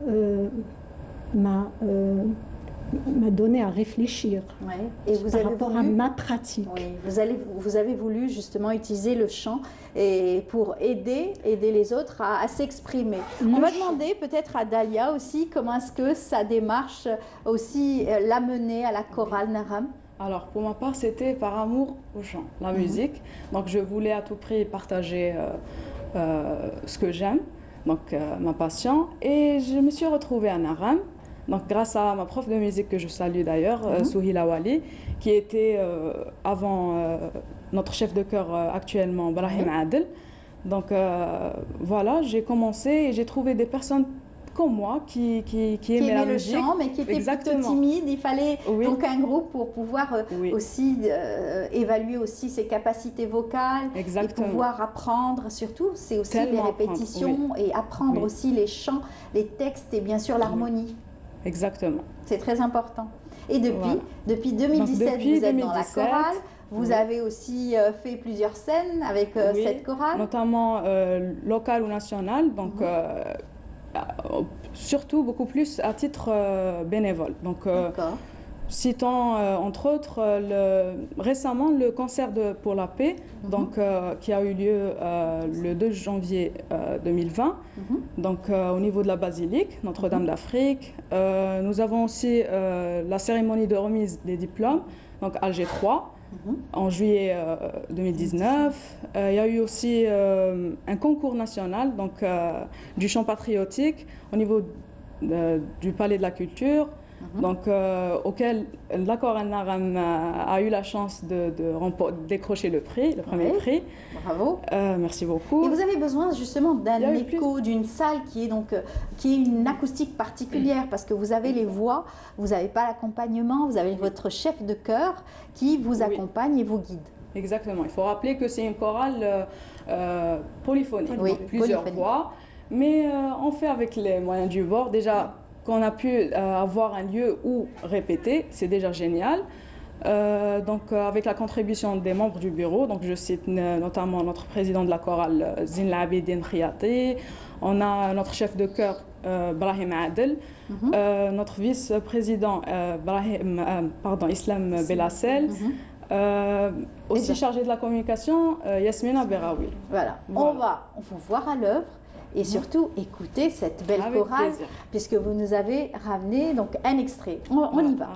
m'a donné à réfléchir par rapport à ma pratique. Oui. Vous avez voulu justement utiliser le chant pour aider les autres à s'exprimer. On va demander peut-être à Dalia aussi comment est-ce que sa démarche aussi l'a menée à la chorale Naram. Alors pour ma part, c'était par amour au chant, la musique. Donc je voulais à tout prix partager ce que j'aime, donc ma passion. Et je me suis retrouvée à Naram. Donc, grâce à ma prof de musique que je salue d'ailleurs, Souhila Wali, qui était avant notre chef de chœur actuellement, Brahim Adel. Donc voilà, j'ai commencé et j'ai trouvé des personnes comme moi qui aimaient la musique. Le chant, mais qui étaient plutôt timides. Il fallait donc un groupe pour pouvoir aussi évaluer aussi ses capacités vocales et pouvoir apprendre. Surtout, c'est aussi les répétitions et apprendre aussi les chants, les textes et bien sûr l'harmonie. Exactement. C'est très important. Et depuis 2017, donc, vous êtes dans la chorale. Vous avez aussi fait plusieurs scènes avec cette chorale. Notamment locale ou nationale. Donc, surtout beaucoup plus à titre bénévole. Donc, citons entre autres récemment le concert pour la paix, donc, qui a eu lieu le 2 janvier 2020, donc, au niveau de la basilique Notre-Dame d'Afrique. Nous avons aussi la cérémonie de remise des diplômes, donc Alger 3, en juillet 2019. Il y a eu aussi un concours national, donc, du chant patriotique au niveau du Palais de la Culture. Donc, auquel la chorale Naram a eu la chance de décrocher le premier prix. Bravo. Merci beaucoup. Et vous avez besoin justement d'un écho, d'une salle qui est une acoustique particulière, parce que vous avez les voix, vous n'avez pas l'accompagnement, vous avez votre chef de chœur qui vous accompagne et vous guide. Exactement. Il faut rappeler que c'est une chorale polyphonique, donc plusieurs voix, mais on fait avec les moyens du bord. Déjà, qu'on a pu avoir un lieu où répéter, c'est déjà génial. Donc, avec la contribution des membres du bureau, donc je cite notamment notre président de la chorale, Zin Labidine Khiyati, on a notre chef de chœur, Brahim Adel, notre vice-président, Islam Belassel, aussi chargé de la communication, Yasmina Beraoui. Voilà, on va vous voir à l'œuvre. Et surtout, écoutez cette belle chorale, puisque vous nous avez ramené donc, un extrait. On y va.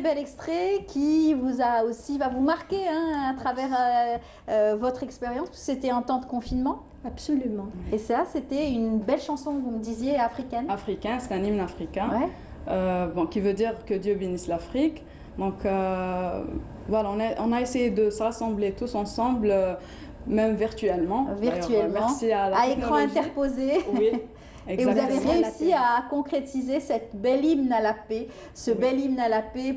bel extrait qui vous a aussi, va vous marquer à travers votre expérience. C'était en temps de confinement. Absolument. Et ça, c'était une belle chanson, vous me disiez, africaine. Africain, c'est un hymne africain, qui veut dire que Dieu bénisse l'Afrique. Donc voilà, on a essayé de se rassembler tous ensemble, même virtuellement. Merci à écran interposé. Oui. Et vous avez réussi à concrétiser cette belle hymne à la paix, bel hymne à la paix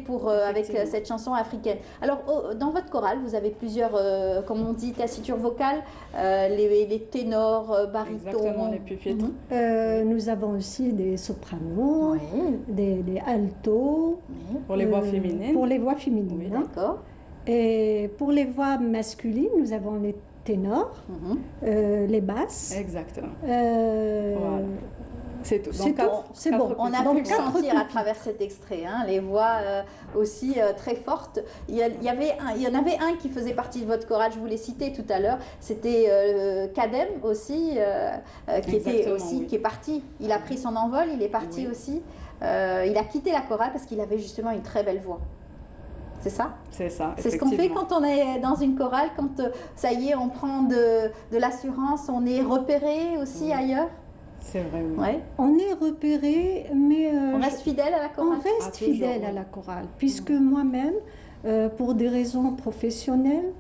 avec cette chanson africaine. Alors, dans votre chorale, vous avez plusieurs, comme on dit, tessitures vocales, les ténors, barytons. Exactement, les pupitres. Nous avons aussi des sopranos, des altos. Pour les voix féminines. Pour les voix féminines. Oui, d'accord. Et pour les voix masculines, nous avons les ténors, les basses. Exactement. Voilà. C'est tout. C'est bon. On a pu le sentir à travers cet extrait. Les voix aussi très fortes. Il y en avait un qui faisait partie de votre chorale, je vous l'ai cité tout à l'heure. C'était Kadem aussi, qui est parti. Il a pris son envol, il est parti aussi. Il a quitté la chorale parce qu'il avait justement une très belle voix. C'est ça? C'est ça. C'est ce qu'on fait quand on est dans une chorale, quand ça y est, on prend de l'assurance, on est repéré aussi ailleurs. C'est vrai, oui. Ouais. On est repéré, mais... on reste fidèle à la chorale? On reste fidèle à la chorale, puisque moi-même, pour des raisons professionnelles,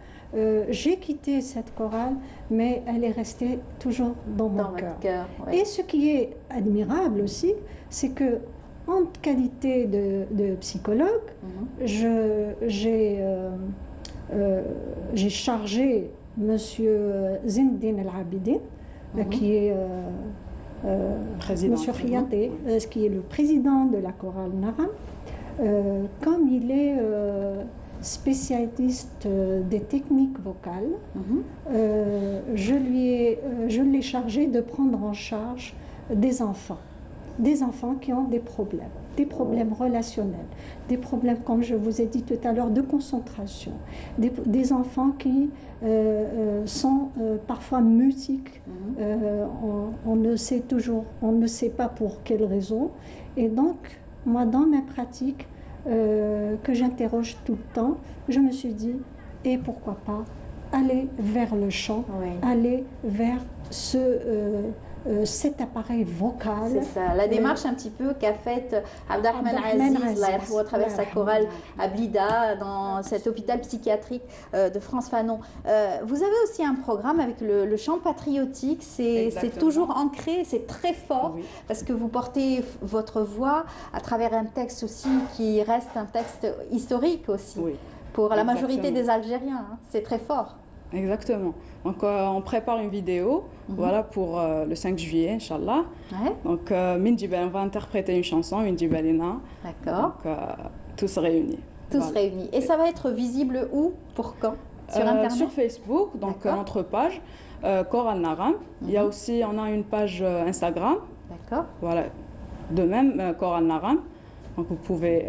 j'ai quitté cette chorale, mais elle est restée toujours dans mon cœur. Ouais. Et ce qui est admirable aussi, c'est que en qualité de psychologue, j'ai chargé M. Zindine El-Abidine, qui est Monsieur Fiaté, qui est le président de la chorale Naram, comme il est spécialiste des techniques vocales, je l'ai chargé de prendre en charge des enfants qui ont des problèmes relationnels, des problèmes, comme je vous ai dit tout à l'heure, de concentration, des enfants qui sont parfois mutiques, on ne sait pas pour quelle raison. Et donc, moi, dans ma pratique, que j'interroge tout le temps, je me suis dit, et pourquoi pas, aller vers le chant, aller vers cet appareil vocal. C'est ça, la démarche un petit peu qu'a faite Abdelrahman Aziz à travers sa chorale à Blida, dans cet hôpital psychiatrique de France Fanon. Vous avez aussi un programme avec le chant patriotique, c'est toujours ancré, c'est très fort, parce que vous portez votre voix à travers un texte aussi qui reste un texte historique aussi, pour la majorité des Algériens, c'est très fort. Exactement. Donc, on prépare une vidéo voilà, pour le 5 juillet, Inch'Allah. Donc, on va interpréter une chanson, Mindibalina. D'accord. Donc, tous réunis. Tous réunis. Et ça va être visible où? Pour quand? Sur Internet? Sur Facebook, donc notre page, Chorale Naram. Il y a aussi, on a une page Instagram. D'accord. Voilà. De même, Chorale Naram. Donc, vous pouvez...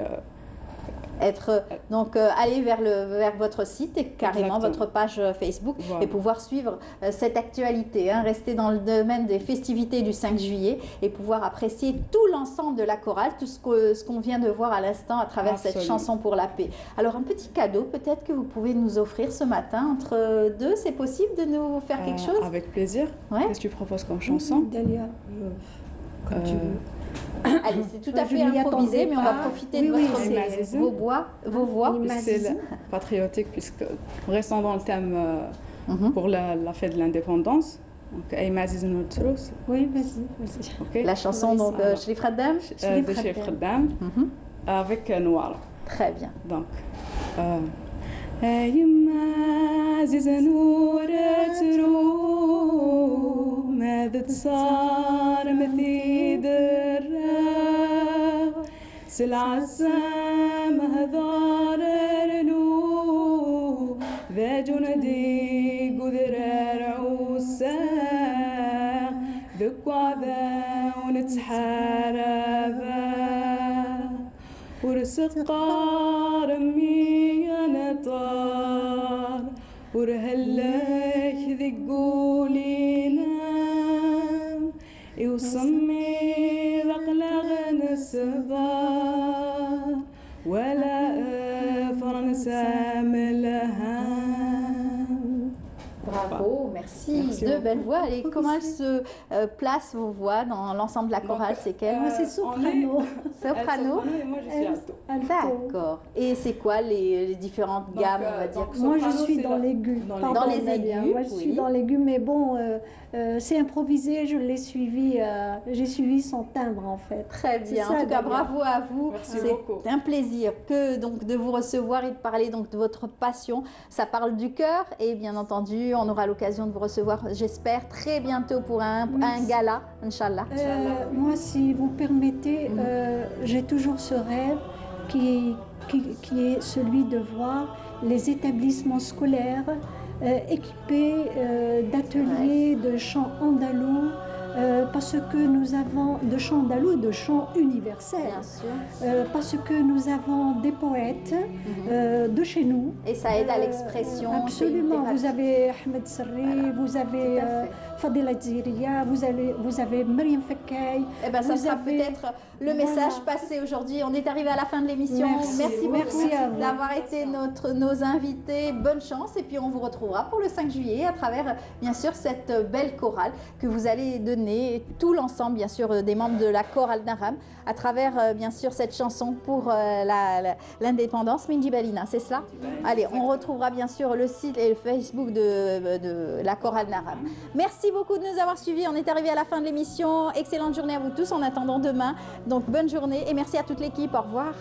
aller vers votre site et carrément votre page Facebook et pouvoir suivre cette actualité, rester dans le domaine des festivités du 5 juillet et pouvoir apprécier tout l'ensemble de la chorale, tout ce qu'on vient de voir à l'instant à travers cette chanson pour la paix. Alors un petit cadeau peut-être que vous pouvez nous offrir ce matin entre deux, c'est possible de nous faire quelque chose? Avec plaisir. Qu'est-ce que tu proposes comme chanson? Dalia, comme tu veux. Allez, c'est tout à fait improvisé, mais on va profiter de vos voix. C'est patriotique, puisque restons dans le thème pour la fête de l'indépendance. Donc, Aïmaziz Noutrous. Oui, vas-y. La chanson donc Shrif Khaddam. De Shrif Khaddam, avec Noir. Très bien. Donc, Aïmaziz Noutrous, ماذا صار مثيد الراغ سلعسام هذار رنو ذا جندي قذر عوساغ ذكوا ذا ونتحاربا ورسقار ميانا طار ورهلاك ذي قولينا يوصمي لقلغ نسبا ولا Merci. Deux belles voix. Et comment elles se placent, vos voix, dans l'ensemble de la chorale? C'est quelle? Moi, c'est soprano. Soprano. Et moi, je suis alto. D'accord. Et c'est quoi les différentes gammes, on va dire? Moi, je suis dans l'aigu. Dans les aigus. Moi, je suis dans l'aigu, mais bon, c'est improvisé. Je l'ai suivi. J'ai suivi son timbre, en fait. Très bien. En tout cas, bravo à vous. C'est un plaisir donc de vous recevoir et de parler donc de votre passion. Ça parle du cœur et bien entendu, on aura l'occasion de vous recevoir, j'espère, très bientôt pour un gala, Inch'Allah. Moi, si vous permettez, j'ai toujours ce rêve qui est celui de voir les établissements scolaires équipés d'ateliers de chants andalous, parce que nous avons de chants andalous et de chants universels, parce que nous avons des poètes de chez nous. Et ça aide à l'expression. Absolument. Vous avez Ahmed Serri, vous avez Fadila Dziria, vous avez Mariam Fakay. Eh ben, ça sera peut-être le message passé aujourd'hui. On est arrivé à la fin de l'émission. Merci beaucoup d'avoir été nos invités. Bonne chance. Et puis on vous retrouvera pour le 5 juillet à travers, bien sûr, cette belle chorale que vous allez donner, tout l'ensemble, bien sûr, des membres de la chorale Naram, à travers, bien sûr, cette chanson pour l'indépendance Minji Balina. C'est cela? Allez, on retrouvera bien sûr le site et le Facebook de la chorale Naram. Merci beaucoup de nous avoir suivis. On est arrivé à la fin de l'émission. Excellente journée à vous tous en attendant demain. Donc bonne journée et merci à toute l'équipe. Au revoir.